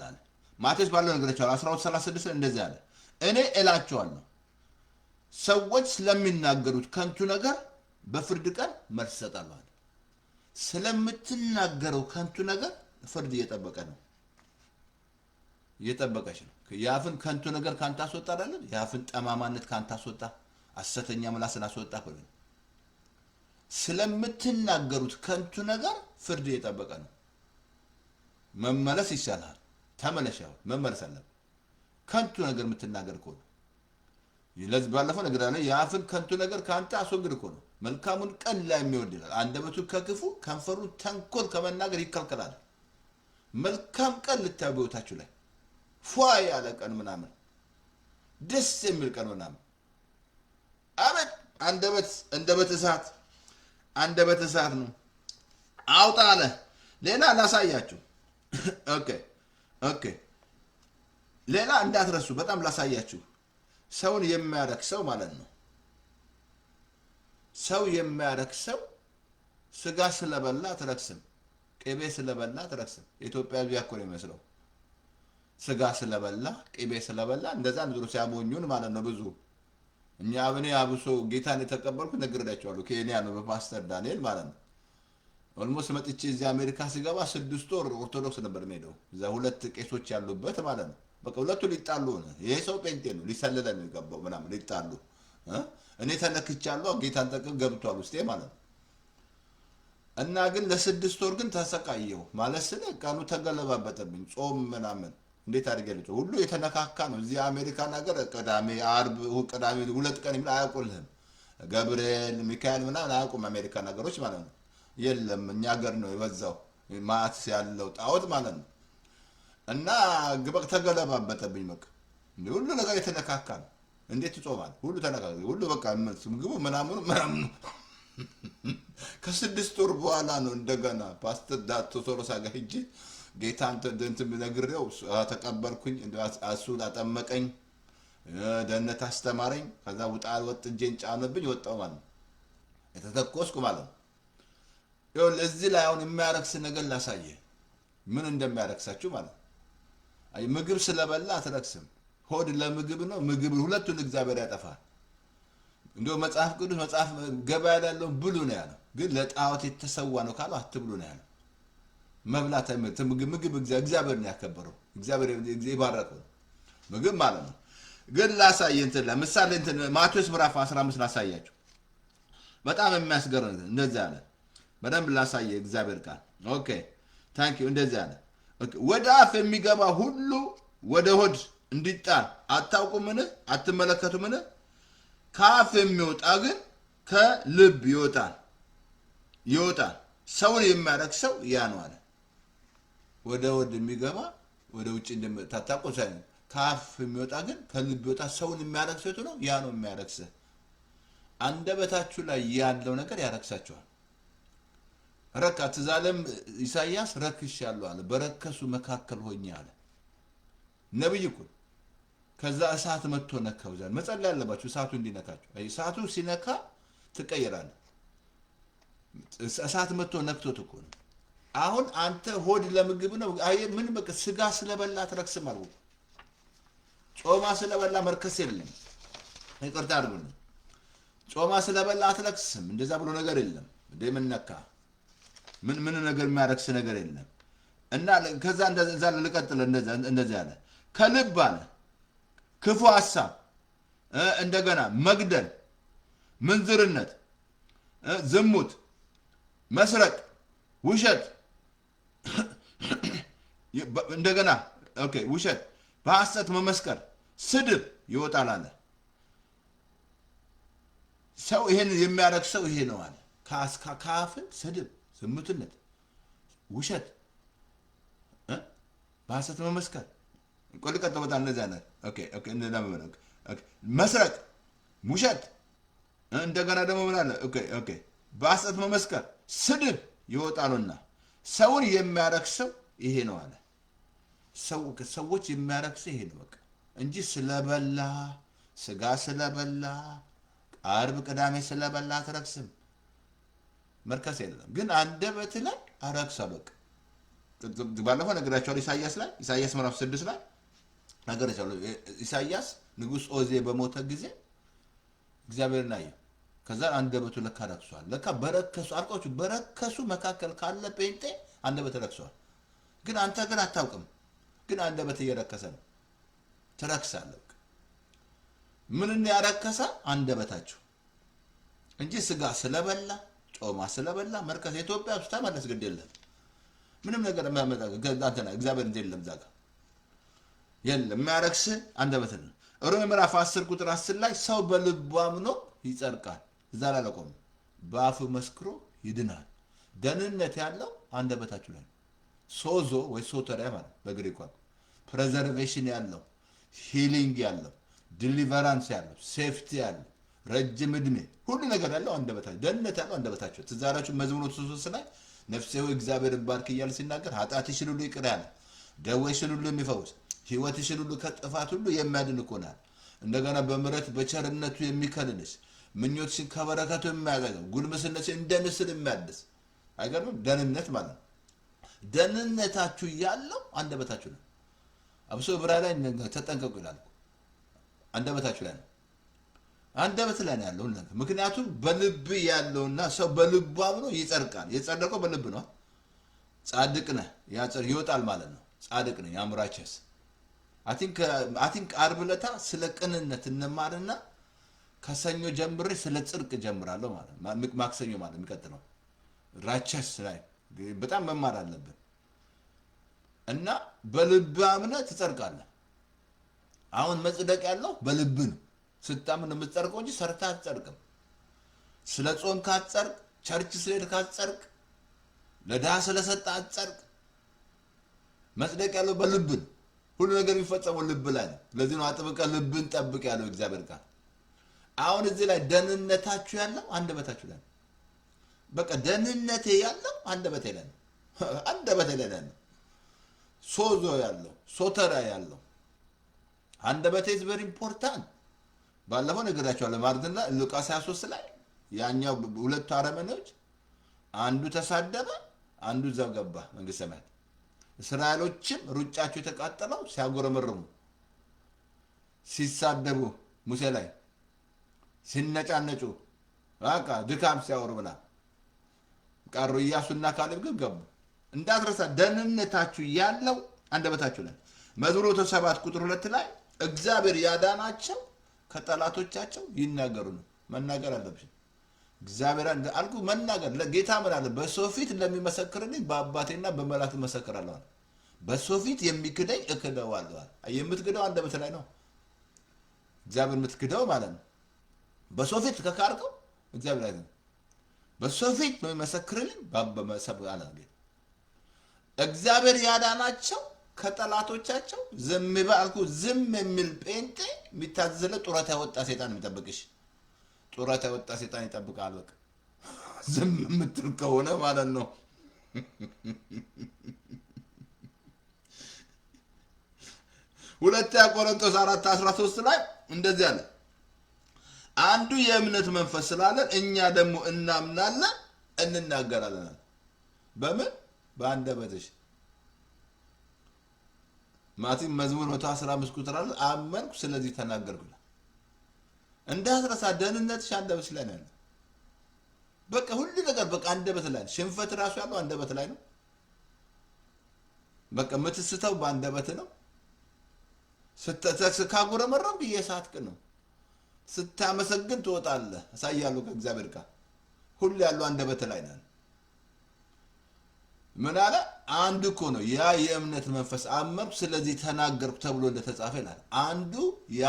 አለ። ማቴዎስ ባለው ነገራቸው 12:36 እንደዚህ አለ። እኔ እላቸዋለሁ ሰዎች ስለሚናገሩት ከንቱ ነገር በፍርድ ቀን መልስ ይሰጣሉ አለ። ስለምትናገረው ከንቱ ነገር ፍርድ እየጠበቀች ነው። የአፍን ከንቱ ነገር ካንተ አስወጣ አይደል? የአፍን ጠማማነት ካንተ አስወጣ፣ ሐሰተኛ ምላስን አስወጣ። ስለምትናገሩት ከንቱ ነገር ፍርድ እየጠበቀ ነው። መመለስ ይቻላል። ተመለሻው መመለስ አለ። ከንቱ ነገር የምትናገር ከሆነ ለዚህ ባለፈው ነገር አለ። የአፍን ከንቱ ነገር ካንተ አስወግድ እኮ ነው። መልካሙን ቀን ላይ የሚወድ ይላል። አንደበቱ ከክፉ ከንፈሩ ተንኮል ከመናገር ይከልከላል። መልካም ቀን ልታዩ በሕይወታችሁ ላይ ፏ ያለ ቀን ምናምን ደስ የሚል ቀን ምናምን አቤት አንደበት እሳት ነው። አውጣ አለ። ሌላ ላሳያችሁ። ኦኬ ሌላ እንዳትረሱ በጣም ላሳያችሁ። ሰውን የሚያረክ ሰው ማለት ነው። ሰው የሚያረክ ሰው ስጋ ስለበላ አትረክስም፣ ቅቤ ስለበላ አትረክስም። የኢትዮጵያ ሕዝብ ያኮ ነው የሚመስለው ስጋ ስለበላ ቅቤ ስለበላ እንደዛ ንግሩ ሲያሞኙን ማለት ነው። ብዙ እኛ አብሶ ጌታን የተቀበልኩ ነግሬያቸዋለሁ። ኬንያ ነው በፓስተር ዳንኤል ማለት ነው። ኦልሞስት መጥቼ እዚህ አሜሪካ ሲገባ 6 ወር ኦርቶዶክስ ነበር የምሄደው። እዛ 2 ቄሶች ያሉበት ማለት ነው። በቃ ሁለቱ ሊጣሉ ነው። ይሄ ሰው ጴንጤ ነው ሊሰልለን ነው የገባው ምናምን ሊጣሉ እኔ ተነክቻለሁ። ጌታን ተቀበል ገብቷል ውስጤ ማለት ነው። እና ግን ለ6 ወር ግን ተሰቃየው ማለት ስለ ቀኑ ተገለባበጠብኝ። ጾም ምናምን እንዴት አድርገህ ሁሉ የተነካካ ነው። እዚህ አሜሪካን ሀገር ቅዳሜ አርብ ቅዳሜ 2 ቀን ይምላ አያውቁልህም። ገብርኤል ሚካኤል ምናምን አያውቁም አሜሪካን ሀገሮች ማለት ነው። የለም እኛ ሀገር ነው የበዛው ማት ያለው ጣዖት ማለት ነው። እና ግበቅ ተገለባበጠብኝ። በቃ ሁሉ ነገር የተነካካ ነው። እንዴት ትጾማለህ? ሁሉ ተነካካ ሁሉ በቃ ምግቡ ምናምኑ ከ6 ወር በኋላ ነው እንደገና ፓስተር ዳቶ ሶሎሳ ጋር ሂጄ ጌታን እንትን ነግሬው ተቀበልኩኝ። እሱ አጠመቀኝ፣ ደህንነት አስተማረኝ። ከዛ ውጣ ወጥ እጄን ጫነብኝ፣ ወጣው ማለት ነው። የተተኮስኩ ማለት ነው። ይኸውልህ እዚህ ላይ አሁን የሚያረክስ ነገር ላሳየ ምን እንደሚያረክሳችሁ ማለት ነው። አይ ምግብ ስለበላ አትረክስም። ሆድ ለምግብ ነው። ምግብ ሁለቱን እግዚአብሔር ያጠፋል። እንደው መጽሐፍ ቅዱስ መጽሐፍ ገበያ ያለው ብሉ ነው ያለው፣ ግን ለጣዖት የተሰዋ ነው ካለው አትብሉ ነው ያለው። መብላት ምግብ እግዚአብሔር ነው ያከበረው፣ እግዚአብሔር ይባረከው ምግብ ማለት ነው። ግን ላሳየ እንትን ለምሳሌ እንትን ማቴዎስ ምዕራፍ 15 ላሳያችሁ። በጣም የሚያስገርም እንደዚህ አለ። በደንብ ላሳየ እግዚአብሔር ቃል። ኦኬ ታንክ ዩ። እንደዚህ አለ። ወደ አፍ የሚገባ ሁሉ ወደ ሆድ እንዲጣል አታውቁምን? አትመለከቱምን? ከአፍ የሚወጣ ግን ከልብ ይወጣል። ሰውን የሚያረክ ሰው ያ ነው አለ። ወደ ሆድ የሚገባ ወደ ውጭ እንደምታጣቁ ሳይሆን ከአፍ የሚወጣ ግን ከልብ ይወጣ። ሰውን የሚያረክ ሰው ነው ያ ነው የሚያረክሰ። አንደበታችሁ ላይ ያለው ነገር ያረክሳችኋል። ረካ ትዛለም ኢሳይያስ ረክሻለሁ አለ። በረከሱ መካከል ሆኜ አለ ነብይ እኮ። ከዛ እሳት መጥቶ ነካው። ዛሬ መጸለይ ያለባችሁ እሳቱ እንዲነካችሁ። እሳቱ ሲነካ ትቀየራለህ። እሳት መጥቶ ነክቶት እኮ ነው። አሁን አንተ ሆድ ለምግብ ነው። አይ ምን በቃ ስጋ ስለበላ ትረክስም አልኩ። ጾማ ስለበላ መርከስ የለም። ይቅርታ አድርጉልኝ። ጾማ ስለበላ አትረክስም እንደዛ ብሎ ነገር የለም። ምን ነካ? ምን ነገር የሚያረክስ ነገር የለም። እና ከዛ እንደዛ ልቀጥል። እንደዛ ያለ ከልብ አለ ክፉ ሐሳብ፣ እንደገና መግደል፣ ምንዝርነት፣ ዝሙት፣ መስረቅ፣ ውሸት፣ እንደገና ውሸት፣ በሐሰት መመስከር፣ ስድብ ይወጣል አለ። ሰው ይሄን የሚያረክ ሰው ይሄ ነው አለ። ከአፍን ስድብ፣ ዝሙትነት፣ ውሸት፣ በሐሰት መመስከር ቆልቀጥ በጣም እንደዛ ነው። መስረቅ፣ ውሸት፣ እንደገና ደግሞ ምን አለ? በሐሰት መመስከር፣ ስድብ ይወጣሉና ሰውን የሚያረክሰው ይሄ ነው አለ። ሰዎች የሚያረክሰው ይሄ ነው በቃ እንጂ ስለበላ ስጋ ስለበላ አርብ ቅዳሜ ስለበላ አትረክስም። መርከስ የለም። ግን አንደበት ላይ አረክሰው በቃ ባለፈው ነግራቸዋለሁ። ኢሳይያስ ምዕራፍ 6 ላይ ነገራቸዋለሁ። ኢሳይያስ ንጉሥ ኦዜ በሞተ ጊዜ እግዚአብሔርን አየው። ከዛ አንደበቱ ለካ ረክሷል። ለካ በረከሱ አልቆቹ በረከሱ መካከል ካለ ጴንጤ አንደበት ረክሷል። ግን አንተ ግን አታውቅም። ግን አንደበት እየረከሰ ነው። ትረክሳለህ። ምን ያረከሰ አንደበታችሁ እንጂ ስጋ ስለበላ ጾማ ስለበላ መርከስ ኢትዮጵያ ውስጥ ተመለስ ግድ የለም። ምንም ነገር ማመጣ ገዛተና እግዚአብሔር እንደለም ዛጋ የለም። የሚያረክስ አንደበት ነው። ሮሜ ምዕራፍ 10 ቁጥር 10 ላይ ሰው በልቡ አምኖ ይጸድቃል። እዛ ላይ ለቆም በአፉ መስክሮ ይድናል። ደህንነት ያለው አንደበታችሁ ላይ ነው። ሶዞ ወይ ሶተሪያ ማለት በግሪክ ቋንቋ ፕሬዘርቬሽን ያለው፣ ሂሊንግ ያለው፣ ዲሊቨራንስ ያለው፣ ሴፍቲ ያለው፣ ረጅም ዕድሜ ሁሉ ነገር ያለው አንደበታችሁ፣ ደህንነት ያለው አንደበታችሁ። ትዝ አላችሁ መዝሙር 3 ላይ ነፍሴ ሆይ እግዚአብሔርን ባርክ እያለ ሲናገር ኃጢአትሽን ሁሉ ይቅር ያለ፣ ደዌሽን ሁሉ የሚፈውስ፣ ህይወትሽን ሁሉ ከጥፋት ሁሉ የሚያድን እኮ ናል። እንደገና በምሕረት በቸርነቱ የሚከልልሽ፣ ምኞትሽን ከበረከቱ የሚያዘገው፣ ጉልምስነትሽን እንደ ንስር የሚያድስ። አይገርምም? ደህንነት ማለት ነው። ደህንነታችሁ ያለው አንደበታችሁ ነው። አብሶ ዕብራውያን ላይ ተጠንቀቁ ይላል። አንደበታችሁ ላይ ነው። አንደበት ላይ ነው ያለው ነገር። ምክንያቱም በልብ ያለውና ሰው በልቡ አምኖ ይጸድቃል። የጸደቀው በልብ ነው። ጻድቅ ነህ ይወጣል ማለት ነው። ጻድቅ ነህ ያምራቸስ አቲንክ ዓርብ ዕለት ስለ ቅንነት እንማርና ከሰኞ ጀምሬ ስለ ጽድቅ ጀምራለሁ ማለት ነው። ማክሰኞ ማለት የሚቀጥለው ራቸስ ላይ በጣም መማር አለብን እና በልብ አምነህ ትጸድቃለህ። አሁን መጽደቅ ያለው በልብ ነው። ስታምን የምትጸድቀው እንጂ ሰርተህ አትጸድቅም። ስለ ጾም ካትጸድቅ፣ ቸርች ስለሄድ ካትጸድቅ፣ ለድሃ ስለሰጠህ አትጸድቅ። መጽደቅ ያለው በልብ ነው። ሁሉ ነገር የሚፈጸመው ልብ ላይ ነው። ለዚህ ነው አጥብቀህ ልብን ጠብቅ ያለው እግዚአብሔር ቃል። አሁን እዚህ ላይ ደህንነታችሁ ያለው አንደበታችሁ ላይ ነው። በቃ ደህንነቴ ያለው አንደበቴ ላይ ነው። አንደበቴ ላይ ነው። ሶዞ ያለው ሶተራ ያለው አንደበቴ is very important። ባለፈው ነግራችኋለሁ ማርድና ሉቃስ 23 ላይ ያኛው ሁለቱ አረመኔዎች አንዱ ተሳደበ፣ አንዱ እዛው ገባ መንግስተ ሰማያት። እስራኤሎችም ሩጫቸው የተቃጠለው ሲያጎረመርሙ፣ ሲሳደቡ፣ ሙሴ ላይ ሲነጫነጩ፣ በቃ ድካም ሲያወሩ ብላ ቀሩ። ኢያሱና ካሌብ ግን ገቡ። እንዳትረሳ ደህንነታችሁ ያለው አንደበታችሁ ላይ። መዝሙር 7 ቁጥር 2 ላይ እግዚአብሔር ያዳናቸው ከጠላቶቻቸው ይናገሩ ነው። መናገር አለብሽ። እግዚአብሔር አልኩ መናገር ለጌታ ምን አለ? በሰው ፊት ለሚመሰክርልኝ በአባቴና በመላእክት መሰክራለሁ። በሰው ፊት የሚክደኝ እክደዋለሁ። የምትክደው አንደበት ላይ ነው። እግዚአብሔር የምትክደው ማለት ነው። በሰው ፊት ከካርከው እግዚአብሔር አይደለም። በሰው ፊት ነው የሚመሰክርልኝ አለ ጌታ። እግዚአብሔር ያዳናቸው ከጠላቶቻቸው ዝም ባልኩ ዝም የሚል ጴንጤ የሚታዘለ ጡረታ ያወጣ ሰይጣን የሚጠብቅሽ። ጡረታ ያወጣ ሰይጣን ይጠብቃል። በቃ ዝም የምትል ከሆነ ማለት ነው። ሁለተኛ ቆሮንቶስ 4:13 ላይ እንደዚህ አለ፣ አንዱ የእምነት መንፈስ ስላለን እኛ ደግሞ እናምናለን እንናገራለን። በምን? በአንደበትሽ። ማቴዎስ መዝሙር 115 ቁጥር አለ አመንኩ ስለዚህ ተናገርኩ። እንዳትረሳ ደህንነትሽ አንደበትሽ ላይ ነው። በቃ ሁሉ ነገር በቃ አንደበት ላይ ነው። ሽንፈት ራሱ ያለው አንደበት ላይ ነው። በቃ የምትስተው በአንደበት ነው። ካጉረመረም እየሳትክ ነው። ስታመሰግን ትወጣለህ። አሳያለሁ ከእግዚአብሔር ጋር ሁሉ ያለው አንደበት ላይ ነው። ምን አለ? አንዱ እኮ ነው ያ የእምነት መንፈስ አመንኩ ስለዚህ ተናገርኩ ተብሎ እንደተጻፈ ይላል። አንዱ ያ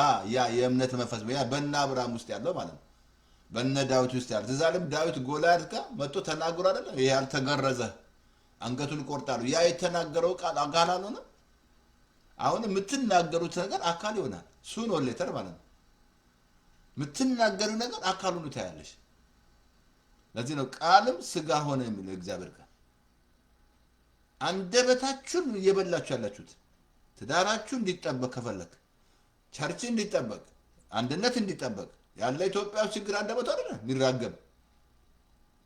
የእምነት መንፈስ ያ በእነ አብርሃም ውስጥ ያለው ማለት ነው። በእነ ዳዊት ውስጥ ያለው ትዛለም ዳዊት ጎልያድ ጋር መጥቶ ተናግሮ አይደለም ይሄ ያልተገረዘ አንገቱን ቆርጣሉ። ያ የተናገረው ቃል አካል አልሆነም። አሁን የምትናገሩት ነገር አካል ይሆናል። ሱን ሌተር ማለት ነው። የምትናገሩ ነገር አካል ሆኖ ታያለሽ። ለዚህ ነው ቃልም ስጋ ሆነ የሚለው እግዚአብሔር ቃል። አንደበታችሁን እየበላችሁ ያላችሁት ትዳራችሁ እንዲጠበቅ ከፈለክ፣ ቸርች እንዲጠበቅ፣ አንድነት እንዲጠበቅ ያለ ኢትዮጵያ ችግር አንደበት አይደለም የሚራገም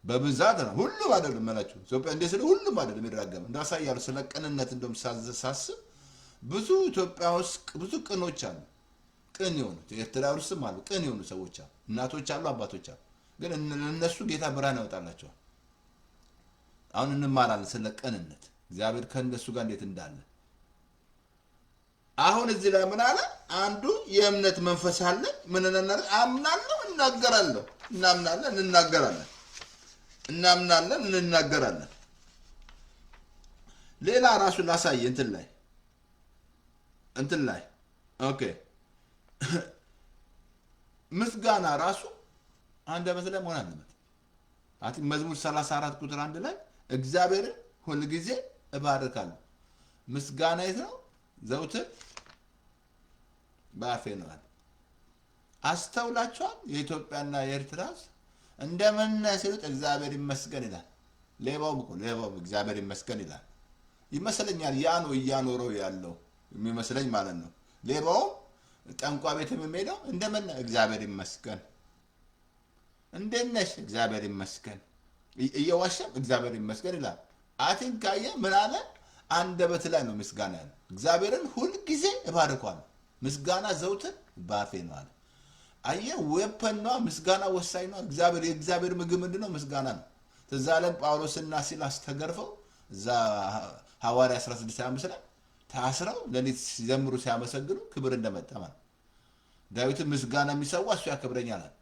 በብዛት ነው። ሁሉም አይደለም ማለት ኢትዮጵያ እንደ ስለ ሁሉም አይደለም የሚራገም። እንዳሳያለሁ ስለ ቅንነት እንደም ሳስብ ብዙ ኢትዮጵያ ውስጥ ብዙ ቅኖች አሉ። ቅን የሆኑ ኤርትራ ውስጥም አሉ ቅን የሆኑ ሰዎች አሉ። እናቶች አሉ፣ አባቶች አሉ። ግን እነሱ ጌታ ብርሃን ያወጣላቸዋል። አሁን እንማራለን ስለ ቅንነት እግዚአብሔር ከእነሱ ጋር እንዴት እንዳለ። አሁን እዚህ ላይ ምን አለ? አንዱ የእምነት መንፈስ አለ። ምን እናናለን? አምናለሁ፣ እናገራለሁ። እናምናለን፣ እንናገራለን። እናምናለን፣ እንናገራለን። ሌላ ራሱ ላሳይ እንትን ላይ ኦኬ። ምስጋና ራሱ አንደበት ላይ መሆን አለበት። መዝሙር 34 ቁጥር 1 ላይ እግዚአብሔርን ሁል ጊዜ እባርካለሁ ምስጋና የት ነው ዘውትር በአፌ ነው አለ። አስተውላችኋል? የኢትዮጵያና የኤርትራ እንደምን ሲሉት እግዚአብሔር ይመስገን ይላል። ሌባውም እግዚአብሔር ይመስገን ይላል ይመስለኛል። ያ ነው እያኖረው ያለው የሚመስለኝ ማለት ነው። ሌባውም ጠንቋ ቤትም የሚሄደው እንደምን እግዚአብሔር ይመስገን፣ እንዴት ነሽ እግዚአብሔር ይመስገን፣ እየዋሸም እግዚአብሔር ይመስገን ይላል። አቲንክ ካየ ምን አለ? አንደበት ላይ ነው ምስጋና ያለ። እግዚአብሔርን ሁል ጊዜ እባርካለሁ ምስጋና ዘውትር በአፌ ነው አለ። አየ ዌፐን ነው ምስጋና ወሳኝ ነው። የእግዚአብሔር ምግብ ምንድነው? ምስጋና ነው። ትዝ አለን ጳውሎስና ሲላስ ተገርፈው እዛ ሐዋርያ 16:25 ላይ ታስረው ለሊት ሲዘምሩ ሲያመሰግኑ ክብር እንደመጣ ማለት። ዳዊት ምስጋና የሚሰዋ እሱ ያከብረኛል አለ።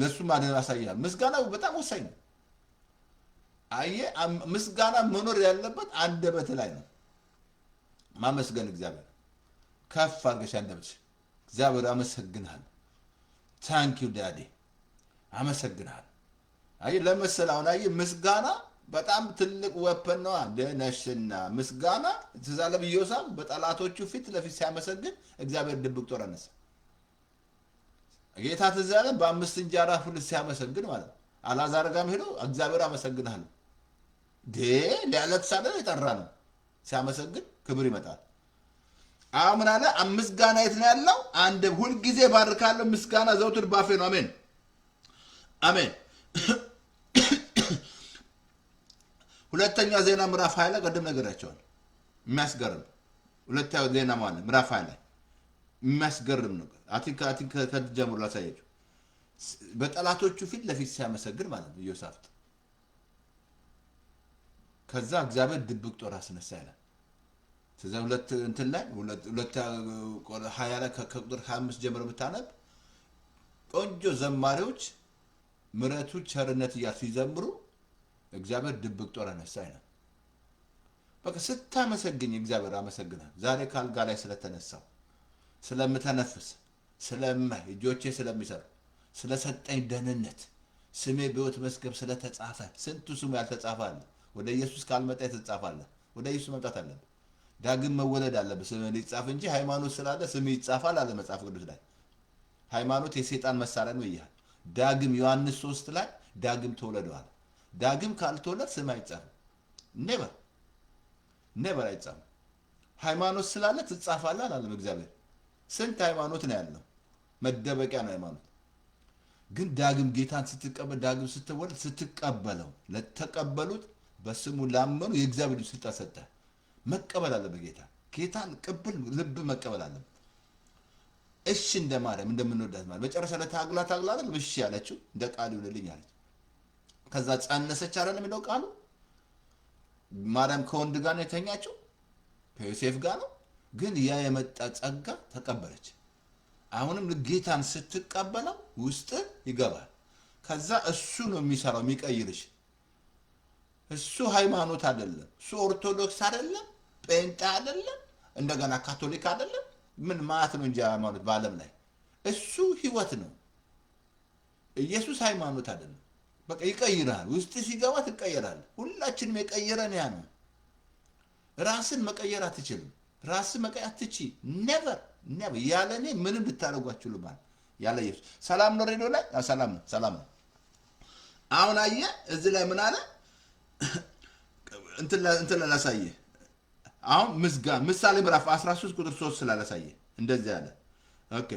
ለሱ ማደር ያሳያል። ምስጋና በጣም ወሳኝ ነው። አየ ምስጋና መኖር ያለበት አንደበት ላይ ነው። ማመስገን እግዚአብሔር ከፍ አድርገሽ አንደበትሽ እግዚአብሔር አመሰግናለሁ፣ ታንክ ዩ ዳዲ አመሰግናለሁ። አይ ለመሰላውን አይ ምስጋና በጣም ትልቅ ወፐን ነው። ደነሽና ምስጋና ተዛለም ኢዮሳብ በጠላቶቹ ፊት ለፊት ሲያመሰግን እግዚአብሔር ድብቅ ጦር አነሳ። ጌታ ተዛለ በአምስት እንጀራ ሁሉ ሲያመሰግን ማለት አላዛር ጋርም ሄዶ እግዚአብሔር አመሰግናለሁ ሊያለቅስ አይደል የጠራ ነው። ሲያመሰግን ክብር ይመጣል። አሁን አለ ምስጋና የት ነው ያለው? አንድ ሁል ጊዜ ባርካለሁ ምስጋና ዘውትር ባፌ ነው። አሜን አሜን። ሁለተኛ ዜና ምዕራፍ 20 ላይ ቀደም ነገራቸዋል። የሚያስገርም ሁለተኛ ዜና ማለት ምዕራፍ 20 ላይ የሚያስገርም ነገር አቲንክ ከጀምሮ ላሳያችሁ። በጠላቶቹ ፊት ለፊት ሲያመሰግን ማለት ነው ኢዮሳፍጥ። ከዛ እግዚአብሔር ድብቅ ጦር አስነሳ ይላል። ስለዚህ ሁለት እንትን ላይ 20 ላይ ከቁጥር 25 ጀምሮ ብታነብ ቆንጆ ዘማሪዎች ምሕረቱ ቸርነት እያሉ ሲዘምሩ እግዚአብሔር ድብቅ ጦር አነሳ ይላል። በቃ ስታመሰግኝ እግዚአብሔር አመሰግናለሁ። ዛሬ ካልጋ ላይ ስለተነሳው፣ ስለምተነፍስ፣ ስለማይ እጆቼ ስለሚሰሩ፣ ስለሰጠኝ ደህንነት፣ ስሜ በሕይወት መዝገብ ስለተጻፈ። ስንቱ ስሙ ያልተጻፈ አለ። ወደ ኢየሱስ ካልመጣ የተጻፈ አለ። ወደ ኢየሱስ መምጣት አለብህ። ዳግም መወለድ አለብህ። ስም ሊጻፍ እንጂ ሃይማኖት ስላለ ስም ይጻፋል አለ መጽሐፍ ቅዱስ ላይ። ሃይማኖት የሰይጣን መሳሪያ ነው ይያል። ዳግም ዮሐንስ 3 ላይ ዳግም ተወለደዋል። ዳግም ካልተወለድ ስም አይጻፍም። ኔቨር አይጻፍም። ሃይማኖት ስላለ ትጻፋለህ አላለም እግዚአብሔር። ስንት ሃይማኖት ነው ያለው፣ መደበቂያ ነው ሃይማኖት። ግን ዳግም ጌታን ስትቀበል፣ ዳግም ስትወለድ ስትቀበለው፣ ለተቀበሉት በስሙ ላመኑ የእግዚአብሔር ስልጣን ሰጠ። መቀበል አለበት ጌታን ቅብል ልብ መቀበል አለበት። እሺ እንደማርያም እንደምንወዳት ማለት መጨረሻ ላይ ታግላ አይደል እሺ ያለችው እንደ ቃሉ ይልልኝ አለች። ከዛ ጸነሰች አይደል የሚለው ቃሉ። ማርያም ከወንድ ጋር ነው የተኛችው፣ ከዮሴፍ ጋር ነው። ግን ያ የመጣ ጸጋ ተቀበለች። አሁንም ጌታን ስትቀበለው ውስጥ ይገባል። ከዛ እሱ ነው የሚሰራው የሚቀይርሽ። እሱ ሃይማኖት አይደለም፣ እሱ ኦርቶዶክስ አይደለም፣ ጴንጤ አይደለም፣ እንደገና ካቶሊክ አይደለም። ምን ማለት ነው እንጂ ሃይማኖት በዓለም ላይ እሱ ህይወት ነው። ኢየሱስ ሃይማኖት አይደለም። በቃ ይቀይራል። ውስጥ ሲገባ ትቀየራለህ። ሁላችንም የቀየረን ያ ነው። ራስን መቀየር አትችልም። ራስን መቀየር አትችይ። ኔቨር ያለ እኔ ምንም ልታደርጓችሁ ማለት ያለ ኢየሱስ። ሰላም ነው ሬዲዮ ላይ ሰላም ነው። አሁን አየህ እዚህ ላይ ምን አለ? እንትን ላሳየ። አሁን ምሳሌ ምዕራፍ 13 ቁጥር 3 ስላላሳየ እንደዚህ አለ። ኦኬ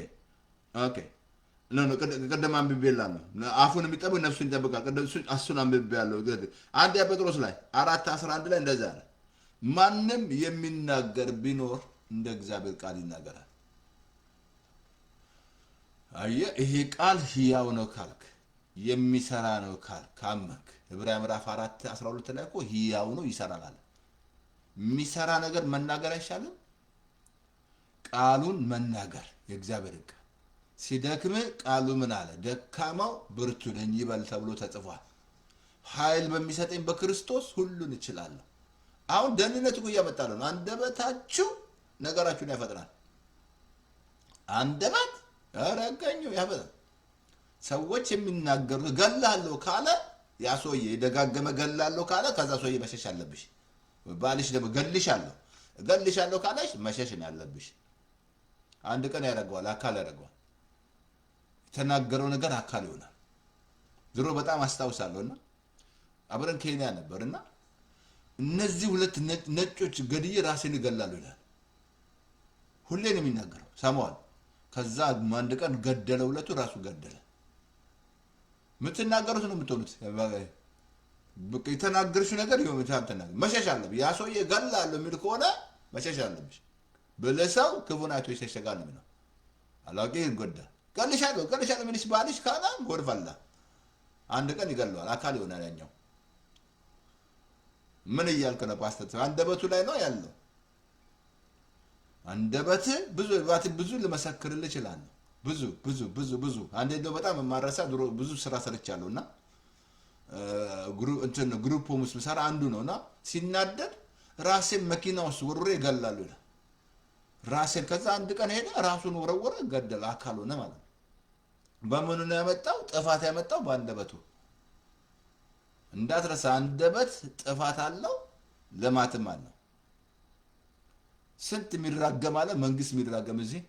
ቅድም አንብቤልሃለሁ። አፉን የሚጠብቅ ነፍሱን ይጠብቃል። እሱን አንብቤያለሁ። አንደኛ ጴጥሮስ ላይ 4:11 ላይ እንደዚህ አለ። ማንም የሚናገር ቢኖር እንደ እግዚአብሔር ቃል ይናገራል። አየህ ይሄ ቃል ሕያው ነው ካልክ፣ የሚሰራ ነው ካመንክ፣ ዕብራውያን ምዕራፍ 4:12 ላይ እኮ ሕያው ነው ይሰራል አለ። የሚሰራ ነገር መናገር አይሻልም? ቃሉን መናገር የእግዚአብሔር ቃል ሲደክም ቃሉ ምን አለ? ደካማው ብርቱ ነኝ ይበል ተብሎ ተጽፏል። ኃይል በሚሰጠኝ በክርስቶስ ሁሉን እችላለሁ። አሁን ደህንነት እኮ እያመጣለሁ ነው። አንደበታችሁ ነገራችሁን ያፈጥናል። አንደበት ረገኙ ያፈጥናል። ሰዎች የሚናገሩት እገላለሁ ካለ ያ ሰውዬ የደጋገመ እገላለሁ ካለ ከዛ ሰውዬ መሸሽ አለብሽ። ባልሽ ደግሞ እገልሻለሁ ካለሽ መሸሽ ነው ያለብሽ። አንድ ቀን ያደርገዋል፣ አካል ያደርገዋል። የተናገረው ነገር አካል ይሆናል። ድሮ በጣም አስታውሳለሁና አብረን ኬንያ ነበርና እነዚህ ሁለት ነጮች ገድዬ ራሴን እገላለሁ ይላል። ሁሌ ነው የሚናገረው፣ ሰማዋል። ከዛ አንድ ቀን ገደለ፣ ሁለቱ ራሱ ገደለ። የምትናገሩት ነው የምትሆኑት። የተናገርሽው ነገር መሸሽ አለብሽ። ያ ሰውዬ እገላለሁ የሚል ከሆነ መሸሽ አለብሽ። ብለሰው ክፉን አይቶ ይሸሸጋል ነው። አላቂ ይጎዳል። እገልሻለሁ የሚልሽ ባልሽ ካላ ጎድፋላ አንድ ቀን ይገለዋል፣ አካል ይሆናል ያኛው። ምን እያልክ ነው ፓስተር? አንደበቱ ላይ ነው ያለው። አንደበት ብዙ ልመሰክርልህ እችላለሁ። ብዙ አንዴ እንደው በጣም የማረሳ ድሮ ብዙ ስራ ሰርቻለሁና ግሩፕ ውስጥ ምሰራ አንዱ ነውና ሲናደድ ራሴን መኪና ውስጥ ወርውሬ እገላለሁ ይላል። ራሴን ከዛ አንድ ቀን ሄደ ራሱን ወረወረ፣ ገደለ፣ አካል ሆነ ማለት ነው። በምኑ ነው ያመጣው? ጥፋት ያመጣው በአንደበቱ። እንዳትረሳ፣ አንደበት ጥፋት አለው፣ ልማትም አለው። ስንት የሚራገም አለ፣ መንግስት የሚራገም እዚህ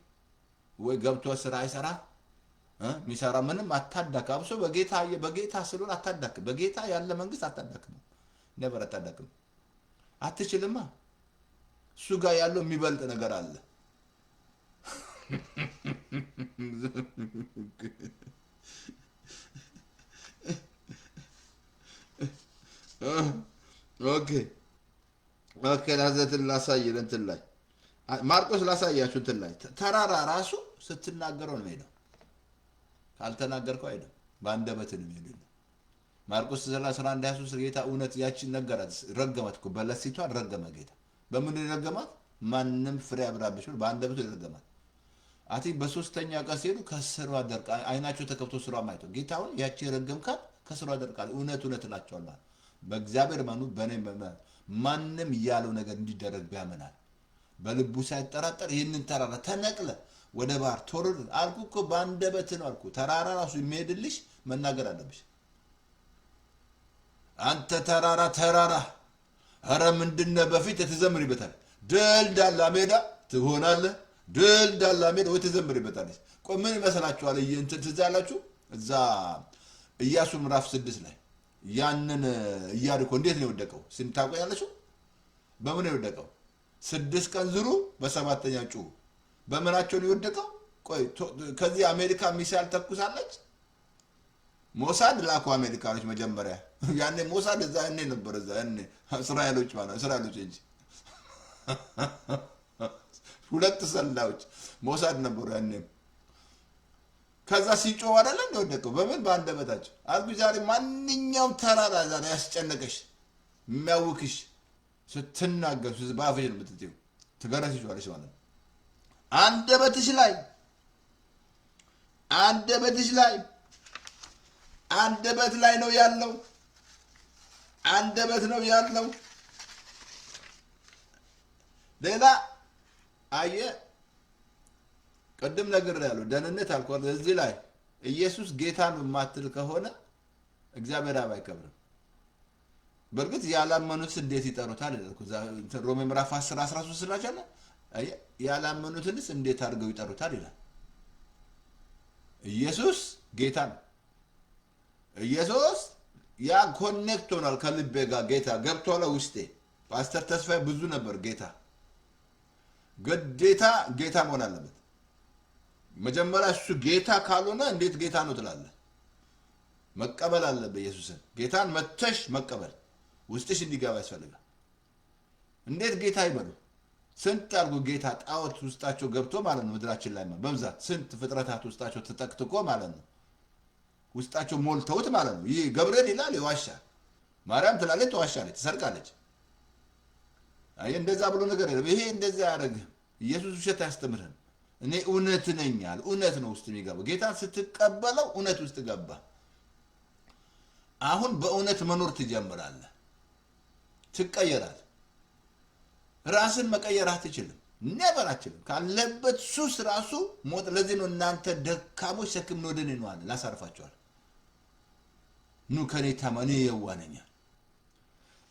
ወይ ገብቶ ስራ አይሰራ የሚሰራ ምንም አታዳክ። አብሶ በጌታ ስለሆነ አታዳክ። በጌታ ያለ መንግስት አታዳክም፣ ነበር አታዳክም። አትችልማ። እሱ ጋር ያለው የሚበልጥ ነገር አለ። ኦኬ ላዘትን ላሳየን እንትን ላይ ማርቆስ ላሳያችሁ እንትን ላይ ተራራ ራሱ ስትናገረው ነው ሄደው፣ ካልተናገርከው አይደለም። በአንደበት ነው የሚሄደው። ማርቆስ 11:23 ጌታ እውነት ያቺን ነገራት፣ ረገማት እኮ በለሲቷን ረገመ ጌታ። በምን ረገማት? ማንም ፍሬ አብራብሽ ብሎ በአንደበቱ ረገማት። አቲ በሶስተኛ ቀን ሲሄዱ ከስሯ ደርቃ፣ አይናቸው ተከፍቶ ስሯ ማይቶ ጌታውን ያቺ ረገምካት ከስሯ ደርቃ። እውነት እላቸዋለሁ በእግዚአብሔር ማኑ በእኔ ማንም ያለው ነገር እንዲደረግ ቢያመናል በልቡ ሳይጠራጠር ይህንን ተራራ ተነቅለ ወደ ባህር ተወርድ አልኩ እኮ በአንደበት ነው አልኩ። ተራራ ራሱ የሚሄድልሽ መናገር አለብሽ። አንተ ተራራ ኧረ ምንድነው በፊት ትዘምሪበታል። ድልዳላ ሜዳ ትሆናለህ፣ ድልዳላ ሜዳ ወይ ትዘምሪበታለሽ። ቆይ ምን ይመስላችኋል? እንትን ትዝ ያላችሁ እዛ ኢያሱ ምዕራፍ 6 ላይ ያንን ኢያሪኮ እንዴት ነው የወደቀው? ስንታውቁ ያለሽው በምን ነው የወደቀው? 6 ቀን ዝሩ፣ በሰባተኛ ጩሁ። በምናቸው ነው የወደቀው? ቆይ ከዚህ አሜሪካ ሚሳይል ተኩሳለች። ሞሳድ ላኩ አሜሪካኖች መጀመሪያ። ያኔ ሞሳድ እዛ ያኔ ነበር፣ እዛ ያኔ እስራኤሎች እንጂ ሁለት ሰላዮች ሞሳድ ነበሩ ያኔ። ከዛ ሲጮህ አይደለ እንደወደቀው። በምን? በአንደበታቸው አልኩ። ዛሬ ማንኛውም ተራራ ዛሬ ያስጨነቀሽ የሚያውክሽ ስትናገር በአፍሽ ነው የምትጥይው፣ ትገረስሻለሽ ማለት ነው። አንደበትሽ ላይ አንደበት ላይ ነው ያለው። አንደበት ነው ያለው። ሌላ አየህ፣ ቅድም ነግሬሃለሁ፣ ደህንነት አልኳል። እዚህ ላይ ኢየሱስ ጌታን የማትል ከሆነ እግዚአብሔር አብ አይከብርም። በእርግጥ ያላመኑት እንዴት ይጠሩታል? ሮሜ ምዕራፍ 10:13 ስላቻለ ያላመኑትንስ እንዴት አድርገው ይጠሩታል ይላል። ኢየሱስ ጌታ ነው። ኢየሱስ ያ ኮኔክት ሆኗል ከልቤ ጋር። ጌታ ገብቷል ውስጤ። ፓስተር ተስፋዬ ብዙ ነበር ጌታ። ግዴታ ጌታ መሆን አለበት። መጀመሪያ እሱ ጌታ ካልሆነ እንዴት ጌታ ነው ትላለህ? መቀበል አለበት ኢየሱስን። ጌታን መተሽ መቀበል ውስጥሽ እንዲገባ ያስፈልጋል። እንዴት ጌታ ይበሉ? ስንት አድርጎ ጌታ ጣዖት ውስጣቸው ገብቶ ማለት ነው። ምድራችን ላይ በብዛት ስንት ፍጥረታት ውስጣቸው ተጠቅጥቆ ማለት ነው፣ ውስጣቸው ሞልተውት ማለት ነው። ይህ ገብርኤል ይላል ይዋሻል፣ ማርያም ትላለች ትዋሻለች፣ ትሰርቃለች። አይ እንደዛ ብሎ ነገር የለም። ይሄ እንደዛ ያደርግህ ኢየሱስ ውሸት አያስተምርህም። እኔ እውነት ነኝ አለ። እውነት ነው ውስጥ የሚገባው። ጌታን ስትቀበለው እውነት ውስጥ ገባ። አሁን በእውነት መኖር ትጀምራለህ፣ ትቀየራለህ። ራስን መቀየር አትችልም። ነበር አችልም ካለበት ሱስ ራሱ ሞት ለዚህ ነው እናንተ ደካሞች ሸክም ነው ወደኔ ነው አለ ላሳርፋቸዋል ኑ ከኔ ተማኔ የዋነኛ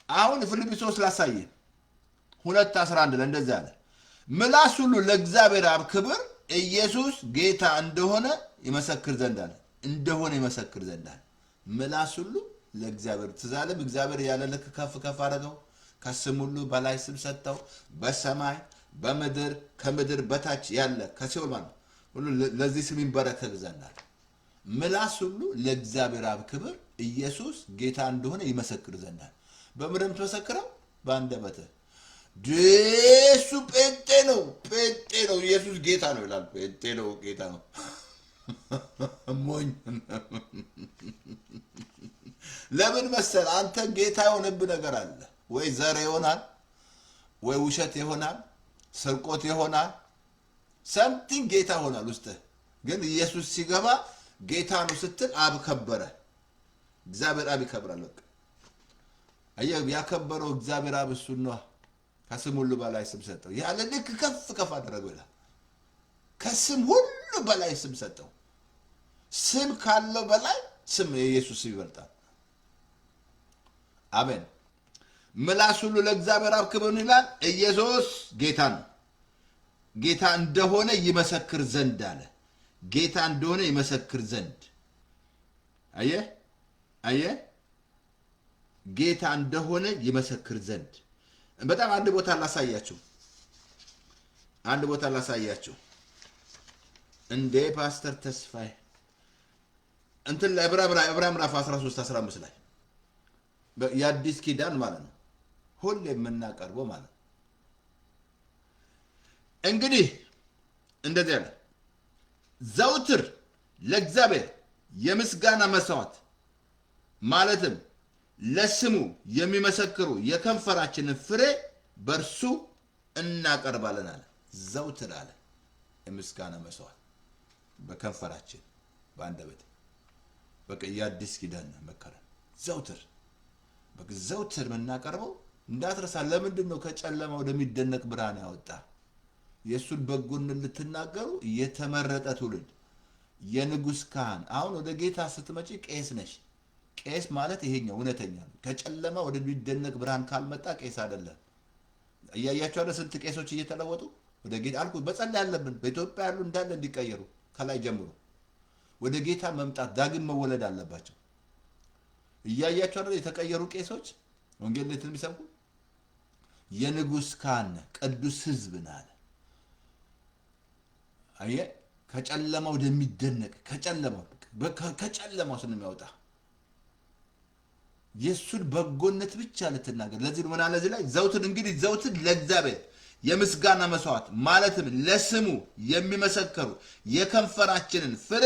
አሁን ፊልጵስዩስ ላሳየ 2:11 ለእንደዛ አለ ምላስ ሁሉ ለእግዚአብሔር አብ ክብር ኢየሱስ ጌታ እንደሆነ ይመሰክር ዘንድ አለ እንደሆነ ይመሰክር ዘንድ አለ ምላስ ሁሉ ለእግዚአብሔር ተዛለም እግዚአብሔር ያለ ልክ ከፍ ከፍ አደረገው ከስም ሁሉ በላይ ስም ሰጠው በሰማይ በምድር ከምድር በታች ያለ ከሲኦል ማለት ሁሉ ለዚህ ስም ይንበረከክ ዘንድ አለ ምላስ ሁሉ ለእግዚአብሔር አብ ክብር ኢየሱስ ጌታ እንደሆነ ይመሰክር ዘንድ አለ በምድርም ተመሰክረው በአንደበተ ደሱ ጴንጤ ነው ኢየሱስ ጌታ ነው ይላል ጴንጤ ነው ጌታ ነው ሞኝ ለምን መሰል አንተ ጌታ የሆነብህ ነገር አለ ወይ ዘር ይሆናል ወይ ውሸት ይሆናል ስርቆት ይሆናል something ጌታ ሆናል ውስጥ ግን ኢየሱስ ሲገባ ጌታ ነው ስትል አብ ከበረ እግዚአብሔር አብ ይከብራል በቃ አየህ ያከበረው እግዚአብሔር አብ እሱ ነው ከስም ሁሉ በላይ ስም ሰጠው ያለ ልክ ከፍ ከፍ አደረገው ይላል ከስም ሁሉ በላይ ስም ሰጠው ስም ካለው በላይ ስም ኢየሱስ ይበልጣል አሜን ምላስ ሁሉ ለእግዚአብሔር አብ ክብር ይላል ኢየሱስ ጌታ ነው ጌታ እንደሆነ ይመሰክር ዘንድ አለ ጌታ እንደሆነ ይመሰክር ዘንድ አየህ ጌታ እንደሆነ ይመሰክር ዘንድ በጣም አንድ ቦታ ላሳያችሁ እንደ ፓስተር ተስፋዬ እንትን ለዕብራውያን ምዕራፍ 13:15 ላይ የአዲስ ኪዳን ማለት ነው ሁሌ የምናቀርበው ማለት ነው እንግዲህ እንደዚህ ያለ ዘውትር ለእግዚአብሔር የምስጋና መስዋዕት ማለትም ለስሙ የሚመሰክሩ የከንፈራችንን ፍሬ በርሱ እናቀርባለን አለ ዘውትር አለ የምስጋና መስዋዕት በከንፈራችን በአንደበት በቃ የአዲስ ኪዳን መከረን ዘውትር የምናቀርበው እንዳትረሳ ለምንድን ነው ከጨለማ ወደሚደነቅ ብርሃን ያወጣ የሱን በጎነት ልትናገሩ የተመረጠ ትውልድ የንጉስ ካህን አሁን ወደ ጌታ ስትመጪ ቄስ ነሽ ቄስ ማለት ይሄኛው እውነተኛ ነው ከጨለማ ወደሚደነቅ ብርሃን ካልመጣ ቄስ አይደለም እያያችሁ አይደል ስንት ቄሶች እየተለወጡ ወደ ጌታ አልኩ በጸለይ ያለብን በኢትዮጵያ ያሉ እንዳለ እንዲቀየሩ ከላይ ጀምሮ ወደ ጌታ መምጣት ዳግም መወለድ አለባቸው እያያችሁ አይደል የተቀየሩ ቄሶች ወንጌል ለትን ቢሰብኩ የንጉስ ካህን ቅዱስ ህዝብ ነህ አየ ከጨለማ ወደሚደነቅ ከጨለማው ስለሚያወጣ የሱን በጎነት ብቻ ልትናገር ለዚህ ምን አለ እዚህ ላይ ዘውትር ለእግዚአብሔር የምስጋና መስዋዕት ማለትም ለስሙ የሚመሰክሩ የከንፈራችንን ፍሬ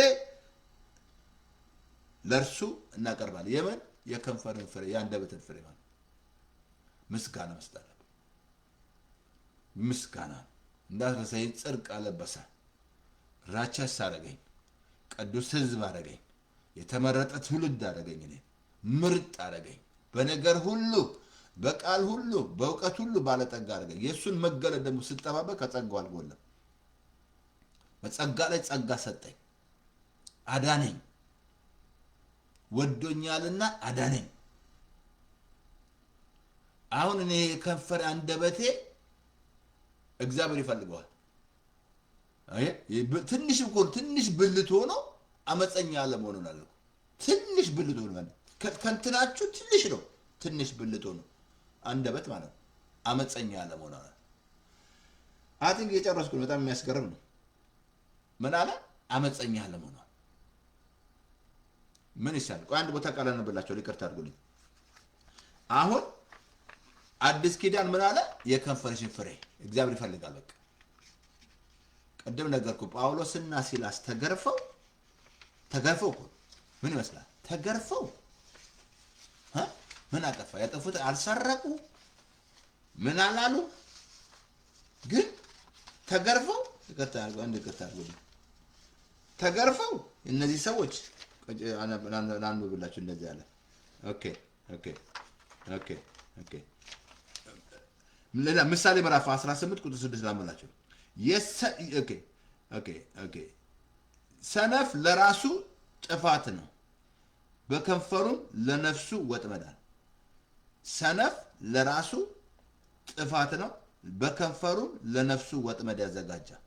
ለርሱ እናቀርባለን የምን የከንፈርን ፍሬ የአንደበትን ፍሬ ማለት ምስጋና መስጠት ምስጋና እንዳትረሳይ ጽድቅ አለበሰ ራቸስ አደረገኝ ቅዱስ ህዝብ አደረገኝ የተመረጠ ትውልድ አደረገኝ እኔ ምርጥ አደረገኝ በነገር ሁሉ በቃል ሁሉ በእውቀት ሁሉ ባለጠጋ አደረገኝ የሱን መገለጥ ደግሞ ስጠባበቅ ከጸጋው አልጎለም በጸጋ ላይ ጸጋ ሰጠኝ አዳነኝ ወዶኛልና አዳነኝ አሁን እኔ ከንፈር አንደበቴ እግዚአብሔር ይፈልገዋል ትንሽ ብልት ሆኖ አመፀኛ አለመሆኑን አለ ትንሽ ብልት ሆኖ ማለት ከንትናችሁ ትንሽ ብልት ሆኖ አንደበት ማለት አመፀኛ አለመሆኑን አለ አጥንት የጨረስኩ በጣም የሚያስገርም ነው ምን አለ አመፀኛ አለመሆኑን ምን ይሻል ቆይ አንድ ቦታ ቃል አነብላችሁ ይቅርታ አድርጉልኝ አሁን አዲስ ኪዳን ምን አለ የከንፈርሽን ፍሬ እግዚአብሔር ይፈልጋል በቃ ቀደም ነገርኩ ጳውሎስና ሲላስ ተገርፈው ምን ይመስላል ተገርፈው ምን አጠፋ ያጠፉት አልሰረቁ ምን አላሉ ግን ተገርፈው ይቅርታ አድርጉልኝ ተገርፈው እነዚህ ሰዎች አንዱ ብላችሁ እንደዚህ አለ ኦኬ ምሳሌ ምዕራፍ 18 ቁጥር 6 ላመላቸው። ኦኬ ኦኬ ኦኬ ሰነፍ ለራሱ ጥፋት ነው፣ በከንፈሩም ለነፍሱ ወጥመዳል። ሰነፍ ለራሱ ጥፋት ነው፣ በከንፈሩም ለነፍሱ ወጥመድ ያዘጋጃል።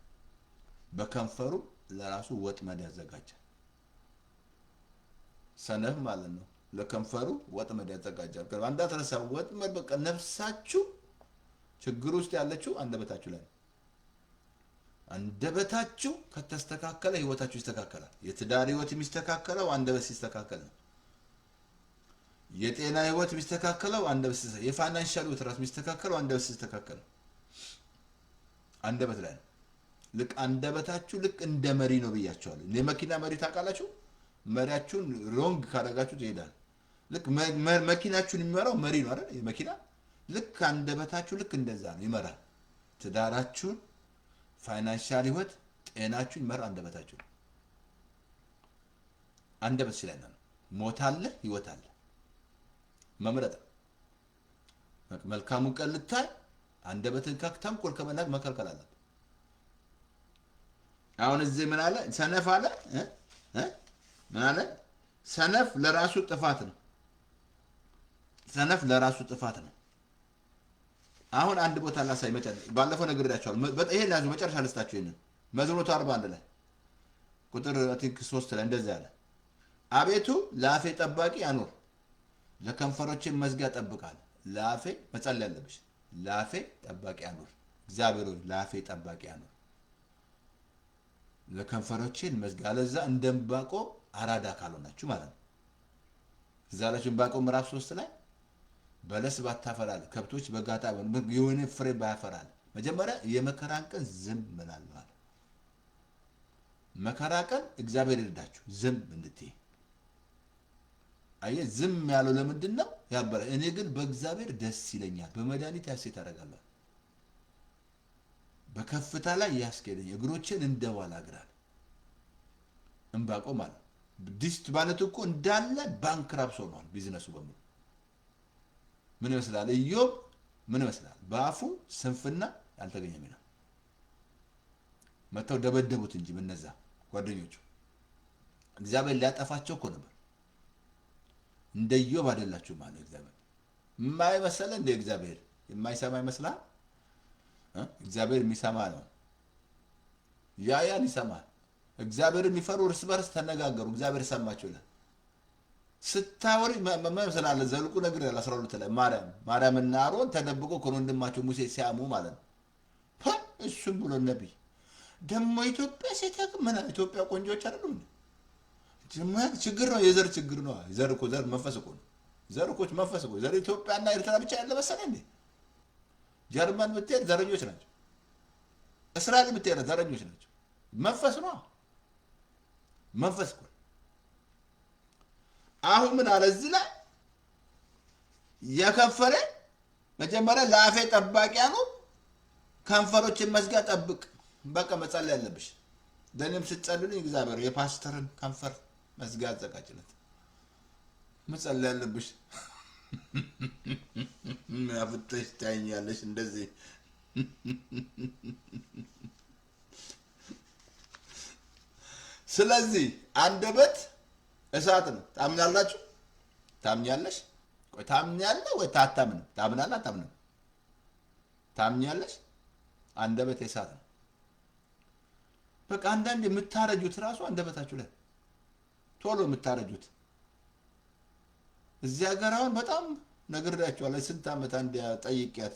በከንፈሩም ለራሱ ወጥመድ ያዘጋጃል። ሰነፍ ማለት ነው ለከንፈሩ ወጥመድ ያዘጋጃል። እንዳትረሳ ወጥመድ በቃ ነፍሳችሁ ችግር ውስጥ ያለችው አንደበታችሁ ላይ ነው። አንደበታችሁ ከተስተካከለ ህይወታችሁ ይስተካከላል። የትዳር ህይወት የሚስተካከለው አንደበት ሲስተካከል ነው። የጤና ህይወት የሚስተካከለው አንደበት ሲስተካከል፣ የፋይናንሻል ህይወት ራሱ የሚስተካከለው አንደበት ሲስተካከል ነው። አንደበት ላይ ነው። ልክ አንደበታችሁ ልክ እንደ መሪ ነው ብያቸዋለሁ። የመኪና መሪ ታውቃላችሁ። መሪያችሁን ሮንግ ካደረጋችሁ ይሄዳል። ልክ መኪናችሁን የሚመራው መሪ ነው አይደል? የመኪና ልክ አንደበታችሁ ልክ እንደዛ ነው ይመራል። ትዳራችሁን፣ ፋይናንሻል ህይወት፣ ጤናችሁን ይመራ አንደበታችሁ። አንደበት ሲላይ ነው ሞት አለ፣ ህይወት አለ። መምረጥ መልካሙን ቀን ልታይ አንደበትን ተንኮል ከመናገር መከልከል አለ። አሁን እዚህ ምን አለ? ሰነፍ አለ ምን አለ? ሰነፍ ለራሱ ጥፋት ነው። ሰነፍ ለራሱ ጥፋት ነው። አሁን አንድ ቦታ ላሳይ። ባለፈው ነግሬያቸዋለሁ። ይሄን ያዙ። መጨረሻ ልስጣችሁ። ይሄንን መዝሙር 41 ላይ ቁጥር 3 ላይ እንደዚህ አለ። አቤቱ ለአፌ ጠባቂ አኑር፣ ለከንፈሮቼ መዝጊያ ጠብቃል። ለአፌ መጸለይ ያለብሽ ለአፌ ጠባቂ አኑር። እግዚአብሔር ሆይ ለአፌ ጠባቂ አኑር፣ ለከንፈሮቼን መዝጊያ። አለዛ እንደ ዕንባቆም አራዳ ካልሆናችሁ ማለት ነው። እዛ ላይ ዕንባቆም ምዕራፍ 3 ላይ በለስ ባታፈራል፣ ከብቶች በጋታ የሆነ ፍሬ ባያፈራል፣ መጀመሪያ የመከራን ቀን ዝም እላለሁ አለ። መከራ ቀን እግዚአብሔር ይርዳችሁ ዝም እንድትይ። አየህ ዝም ያለው ለምንድን ነው? ያበረ እኔ ግን በእግዚአብሔር ደስ ይለኛል፣ በመድኃኒት ሐሴት አደርጋለሁ። በከፍታ ላይ ያስኬደኝ፣ እግሮችን እንደ ዋላ እግራል። ዕንባቆም ማለት ዲስት ማለት እኮ እንዳለ ባንክራፕት ሆኗል ቢዝነሱ በሙሉ። ምን ይመስላል? ኢዮብ ምን ይመስላል? በአፉ ስንፍና ያልተገኘ ሚና መተው ደበደቡት እንጂ በነዛ ጓደኞቹ እግዚአብሔር ሊያጠፋቸው እኮ ነበር። እንደ ኢዮብ አይደላችሁ ማለት እግዚአብሔር የማይመሰለ እንደ እግዚአብሔር የማይሰማ ይመስላል። እግዚአብሔር የሚሰማ ነው። ያያን ይሰማል። እግዚአብሔር የሚፈሩ እርስ በርስ ተነጋገሩ፣ እግዚአብሔር ሰማቸው ይላል። ስታወሪ መመስላለ ዘልቁ ነገር ያለ 12 ላይ ማርያምና አሮን ተደብቆ ከወንድማቸው ሙሴ ሲያሙ ማለት ነው። እሱም ብሎ ነብይ ደግሞ ኢትዮጵያ ሴታክ ምን ኢትዮጵያ ቆንጆች አይደሉም። ችግር ነው፣ የዘር ችግር ነው። ዘር እኮ ዘር መንፈስ እኮ ነው። ዘር እኮ መንፈስ እኮ ዘር ኢትዮጵያና ኤርትራ ብቻ ያለ መሰለህ እንዴ? ጀርመን ብትሄድ ዘረኞች ናቸው። እስራኤል ብትሄድ ዘረኞች ናቸው። መንፈስ ነው፣ መንፈስ እኮ። አሁን ምን አለ እዚህ ላይ? የከፈረ መጀመሪያ ለአፌ ጠባቂያ ነው፣ ከንፈሮችን መዝጊያ ጠብቅ። በቃ መጸለይ ያለብሽ ደንም ስትጸልይ እግዚአብሔር የፓስተርን ከንፈር መዝጊያ አዘጋጅለት። መጸለይ ያለብሽ አፍጥሽ ታኛለሽ እንደዚህ። ስለዚህ አንደበት እሳት ነው። ታምናላችሁ? ታምኛለሽ? ቆይ ታምኛለህ ወይ ታታምንም? ታምናለህ? አታምንም? ታምኛለሽ? አንደበት እሳት ነው። በቃ አንዳንድ የምታረጁት ራሱ አንደበታችሁ ላይ ቶሎ የምታረጁት እዚህ ሀገር አሁን በጣም ነግሬያቸዋለሁ። ስንት ዓመት አንድ ጠይቂያት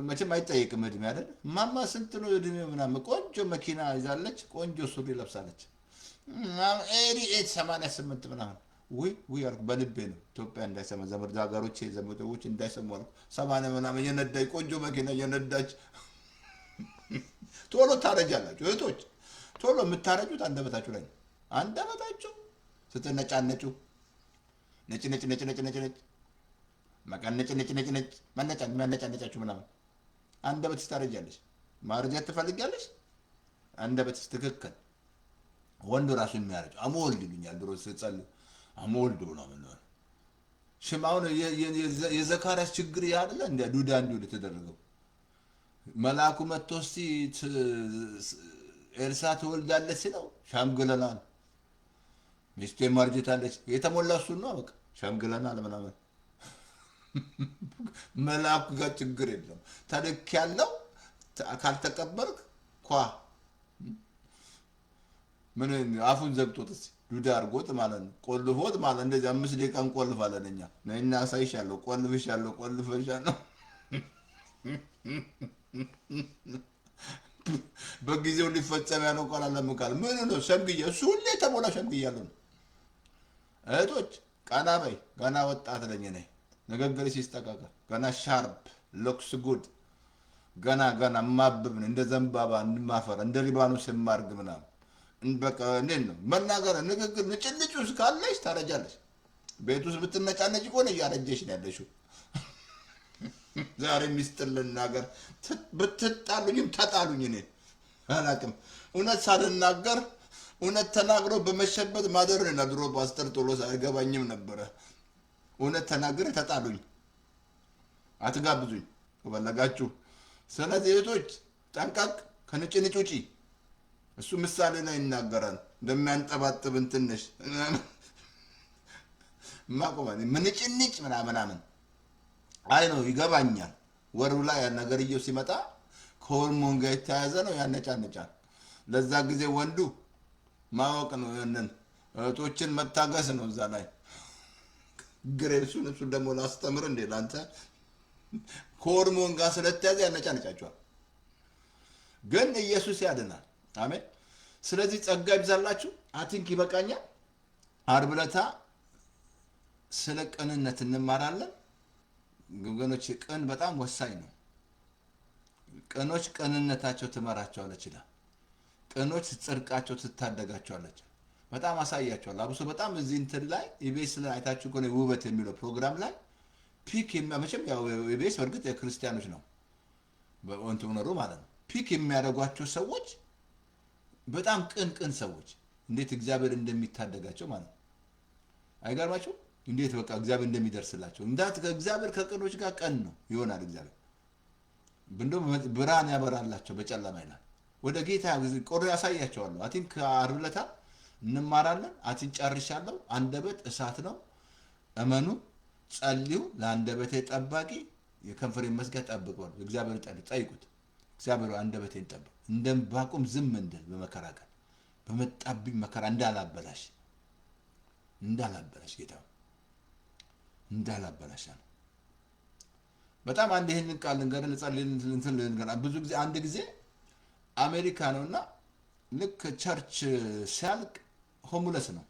መቼም አይጠይቅም እድሜ አይደል? ማማ ስንት ነው እድሜ ምናምን። ቆንጆ መኪና ይዛለች፣ ቆንጆ ሱሪ ለብሳለች። ኤሪ 88 ምናምን ውይ አልኩ። በልቤ ነው ኢትዮጵያ እንዳይሰማ ዘመድ ሀገሮቼ ዘመዶች እንዳይሰሙ አልኩ። 80 ምናምን እየነዳች ቆንጆ መኪና እየነዳች ቶሎ ታረጃላችሁ እህቶች። ቶሎ የምታረጁት አንደበታችሁ ላይ ነው። አንደበታችሁ ስትነጫነጩ ነጭ ነጭ ነጭ ነጭ ነጭ ነጭ መቀነጭ ነጭ ነጭ ነጭ መነጫነጫችሁ ምናምን አንደበትሽ ታረጃለሽ። ማርጀት ትፈልጊያለሽ። አንደበትሽ ትክክል። ወንዱ ራሱ የሚያረጀው አሞወልድ ይሉኛል ድሮ ስትጸልዩ። አሞወልድ ነው ምን ነው ሽማውን የዘካርያስ ችግር ያለ እንደ ዱዳ እንዲውል ተደረገው። መልአኩ መጥቶ እስቲ ኤልሳ ትወልዳለች ሲለው ሻምግለናል፣ ሚስቴ ማርጀታለች። የተሞላ እሱን ነው በቃ ሻምግለናል ምናምን። መልአኩ ጋር ችግር የለም። ተልክ ያለው ካልተቀበልክ ኳ ምን አፉን ዘግቶት ዱዳ አድርጎት ማለት ነው፣ ቆልፎት ማለት እንደዚህ 5 ደቂቃ እንቆልፋለን እኛ። ነይና አሳይሻለሁ፣ ቆልፍሻለሁ። በጊዜው ሊፈጸም ያለው ቃል አለምካል ምን ነው ሸምግዬ፣ እሱ ሁሌ ተሞላ ሸምግያለሁ ነው። እህቶች ቀና በይ፣ ገና ወጣት ነኝ እኔ። ንግግር ሲስተካከል ገና ሻርፕ ሎክስ ጉድ ገና ማብብ እንደ ዘንባባ እንማፈር እንደ ሊባኖስ የማርግ ምናምን በቃ እንዴት ነው መናገር? ንግግር ንጭልጭ ውስጥ ካለሽ ታረጃለሽ። ቤት ውስጥ ብትነጫነጭ ከሆነ እያረጀሽ ነው ያለሽው። ዛሬ ሚስጥር ልናገር፣ ብትጣሉኝም ተጣሉኝ። እኔ አላውቅም። እውነት ሳልናገር እውነት ተናግሮ በመሸበት ማደር ነው። ድሮ ፓስተር ቶሎሳ አይገባኝም ነበረ። እውነት ተናግሬ ተጣሉኝ። አትጋብዙኝ ከፈለጋችሁ። ስለዚህ እህቶች ጠንቀቅ፣ ከንጭንጭ ውጪ። እሱ ምሳሌ ላይ ይናገራል እንደሚያንጠባጥብ እንትንሽ ማቆማኒ ምንጭንጭ ምናምን። አይ ነው ይገባኛል። ወሩ ላይ ነገርየው ሲመጣ ከሆርሞን ጋር የተያያዘ ነው፣ ያነጫነጫል። ለዛ ጊዜ ወንዱ ማወቅ ነው፣ እነን እህቶችን መታገስ ነው። እዛ ላይ ግሬሱን እሱ ደግሞ ላስተምር እንዴ ላንተ ከሆርሞን ጋር ስለተያዘ ያነጫነጫቸዋል። ግን ኢየሱስ ያድናል። አሜን። ስለዚህ ጸጋ ይብዛላችሁ። አቲንክ ይበቃኛል። ዓርብ ዕለት ስለ ቅንነት እንማራለን ወገኖች። ቅን በጣም ወሳኝ ነው። ቅኖች ቅንነታቸው ትመራቸዋለች ይላል። ቅኖች ጽድቃቸው ትታደጋቸዋለች። በጣም አሳያቸዋል። አብሶ በጣም እዚህ እንትን ላይ ኢቢኤስ ላይ አይታችሁ ከሆነ ውበት የሚለው ፕሮግራም ላይ ፒክ መቼም ያው ኢቢኤስ በእርግጥ የክርስቲያኖች ነው በእንትን ሆነሩ ማለት ነው። ፒክ የሚያደርጓቸው ሰዎች በጣም ቅን ሰዎች እንዴት እግዚአብሔር እንደሚታደጋቸው ማለት ነው። አይገርማችሁ? እንዴት በቃ እግዚአብሔር እንደሚደርስላቸው እንዳት እግዚአብሔር ከቅኖች ጋር ቀን ነው ይሆናል። እግዚአብሔር እንደውም ብርሃን ያበራላቸው በጨለማ ይላል። ወደ ጌታ ቆሮ ያሳያቸዋለሁ። አቲንክ ዓርብ ዕለት እንማራለን። ጨርሻለሁ። አንደበት እሳት ነው፣ እመኑ፣ ጸልዩ። ለአንደበቴ ጠባቂ የከንፈሬን መዝጊያ ጠብቀዋል። እግዚአብሔር ጠይቁት። እግዚአብሔር አንደበቴን ጠብቅ፣ እንደምባቁም ዝም እንድል በመከራ ቀን በመጣብኝ መከራ እንዳላበላሽ ጌታ እንዳላበላሽ ነው። በጣም አንድ ይሄንን ቃል ልንገር ልጸልይ ብዙ ጊዜ አንድ ጊዜ አሜሪካ ነውና ልክ ቸርች ሲያልቅ ሆሙለስ ነው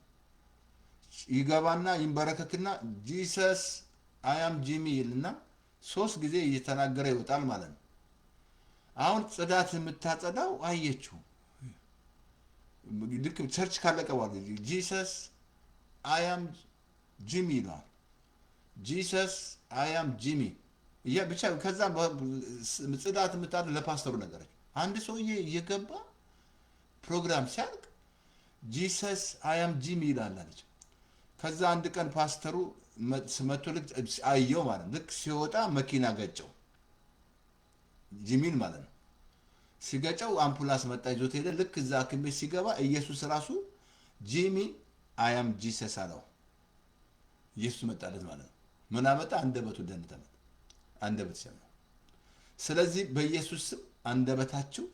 ይገባና ይንበረከክና ጂሰስ አያም ጂሚ ይልና 3 ጊዜ እየተናገረ ይወጣል ማለት ነው። አሁን ጽዳት የምታጸዳው አየችው። ልክ ቸርች ካለቀ በኋላ ጂሰስ አያም ጂሚ ይለዋል። ጂሰስ አያም ጂሚ ብቻ። ከዛ ጽዳት የምታደርግ ለፓስተሩ ነገረች። አንድ ሰውዬ እየገባ ፕሮግራም ሲያልቅ ጂሰስ አያም ጂሚ ይላል አለች። ከዛ አንድ ቀን ፓስተሩ መጥቶ ልክ አየው ማለት ልክ ሲወጣ መኪና ገጨው፣ ጂሚን ማለት ነው። ሲገጨው አምፑላንስ መጣ ይዞት ሄደ። ልክ እዛ ሐኪም ቤት ሲገባ ኢየሱስ ራሱ ጂሚ አያም ጂሰስ አለው። ኢየሱስ መጣለት ማለት ነው። ምን አመጣ? አንደበቱ ደህንነት አመጣ። አንደበት ሲያም። ስለዚህ በኢየሱስ ስም አንደበታችሁ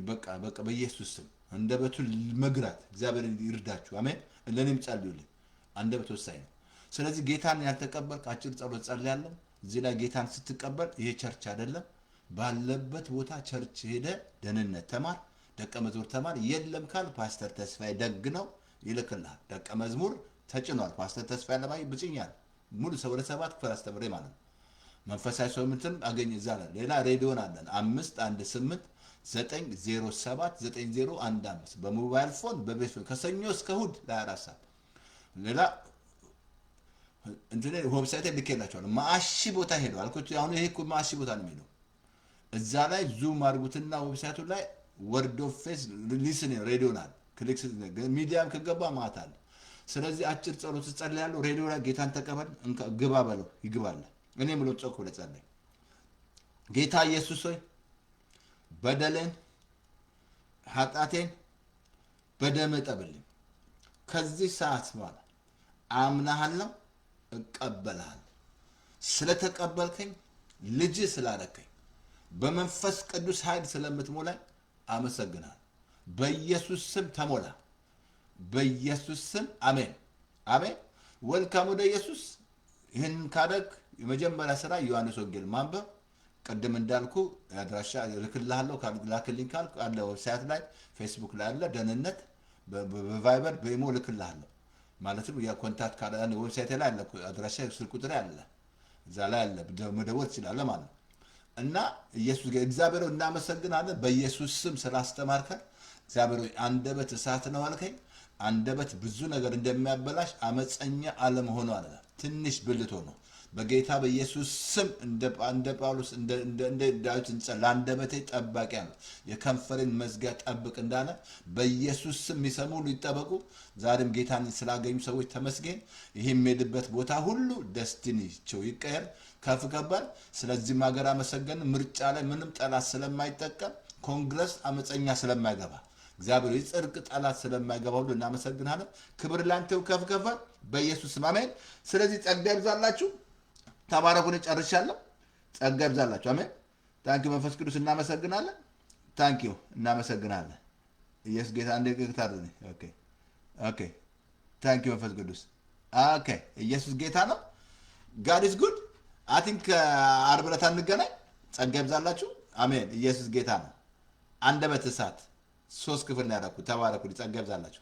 በቃ በኢየሱስ ስም አንደበቱን መግራት እግዚአብሔር ይርዳችሁ። አሜን። ለኔም ጸልዩልኝ። አንደበት ወሳኝ ነው። ስለዚህ ጌታን ያልተቀበልክ አጭር ጸሎት ጸልያለሁ። እዚህ ላይ ጌታን ስትቀበል ይሄ ቸርች አይደለም፣ ባለበት ቦታ ቸርች ሄደ ደህንነት ተማር፣ ደቀ መዝሙር ተማር። የለም ካል ፓስተር ተስፋዬ ደግ ነው ይልክልሃል። ደቀ መዝሙር ተጭኗል። ፓስተር ተስፋዬ ለባይ ብጭኛል ሙሉ ሰው ወደ 7 ክፍል አስተምሬ ማለት ነው። መንፈሳዊ ሰው ምንትን አገኘ እዛ ላይ ሌላ ሬዲዮን አለን 518 907 9015 በሞባይል ፎን በቤት ከሰኞ እስከ እሑድ ለ24 ሰዓት። ሌላ እንትን ዌብሳይት ልኬላችኋለሁ። ማአሺ ቦታ ሄደው አልኩት። አሁን ይሄ እኮ ማአሺ ቦታ ነው የሚለው። እዛ ላይ ዙም አድርጉትና ዌብሳይቱ ላይ ወርድ ኦፍ ፌስ ሊስን ሬዲዮን አለ። ክሊክ ሚዲያም ከገባ ማታ አለ። ስለዚህ አጭር ጸሎት ጸልያለሁ። ሬዲዮ ላይ ጌታን ተቀበል ግባ በለው ይግባል። እኔ ብሎ ጮክ ብለህ ጸልይ። ጌታ ኢየሱስ ሆይ በደሌን ኃጢአቴን በደም እጠብልኝ። ከዚህ ሰዓት በኋላ አምናሃለሁ፣ እቀበልሃለሁ። ስለተቀበልከኝ ልጅ ስላደረከኝ በመንፈስ ቅዱስ ኃይል ስለምትሞላኝ አመሰግናለሁ። በኢየሱስ ስም ተሞላ። በኢየሱስ ስም አሜን አሜን። ወልካም ወደ ኢየሱስ። ይህን ካደረግ የመጀመሪያ ስራ ዮሐንስ ወንጌል ማንበብ። ቅድም እንዳልኩ አድራሻ ልክልሃለሁ። ላክልኝ ካልኩ አለ ዌብሳይት ላይ ፌስቡክ ላይ አለ። ደህንነት በቫይበር በኢሞ ልክልሃለሁ። ማለትም የኮንታክት ካለ ዌብሳይት ላይ አለ። አድራሻ ስልክ ቁጥር አለ፣ እዛ ላይ አለ። መደወል ትችላለህ ማለት ነው። እና ኢየሱስ እግዚአብሔር እናመሰግናለን። በኢየሱስ ስም ስላስተማርከን እግዚአብሔር አንደበት እሳት ነው አልከኝ። አንደበት ብዙ ነገር እንደሚያበላሽ አመፀኛ ዓለም ሆኖ አለ ትንሽ ብልት ሆኖ በጌታ በኢየሱስ ስም እንደ ጳውሎስ እንደ ዳዊት ለአንደበቴ ጠባቂ አለ የከንፈሬን መዝጊያ ጠብቅ እንዳለ በኢየሱስ ስም የሚሰሙ ሁሉ ይጠበቁ። ዛሬም ጌታን ስላገኙ ሰዎች ተመስገን። ይህ የሚሄድበት ቦታ ሁሉ ደስቲኒቸው ይቀየር፣ ከፍ ከባድ። ስለዚህም ሀገር አመሰገን። ምርጫ ላይ ምንም ጠላት ስለማይጠቀም ኮንግረስ አመፀኛ ስለማይገባ እግዚአብሔር የጽድቅ ጠላት ስለማይገባ ሁሉ እናመሰግናለን። ክብር ላንተው፣ ከፍ ከባድ በኢየሱስ ስም አሜን። ስለዚህ ጸጋ ይብዛላችሁ። ተባረኩን። ጨርሻለሁ። ጸጋ ይብዛላችሁ። አሜን። ታንኪዩ መንፈስ ቅዱስ እናመሰግናለን። ታንኪዩ እናመሰግናለን። ኢየሱስ ጌታ እንደ ጌታ አይደል? ኦኬ ኦኬ። ታንኪዩ መንፈስ ቅዱስ። ኦኬ ኢየሱስ ጌታ ነው። ጋድ ኢዝ ጉድ። አይ ቲንክ ዓርብ ዕለት እንገናኝ። ጸጋ ይብዛላችሁ። አሜን። ኢየሱስ ጌታ ነው። አንደበት እሳት 3 ክፍል ነው ያደረኩት። ተባረኩ። ጸጋ ይብዛላችሁ።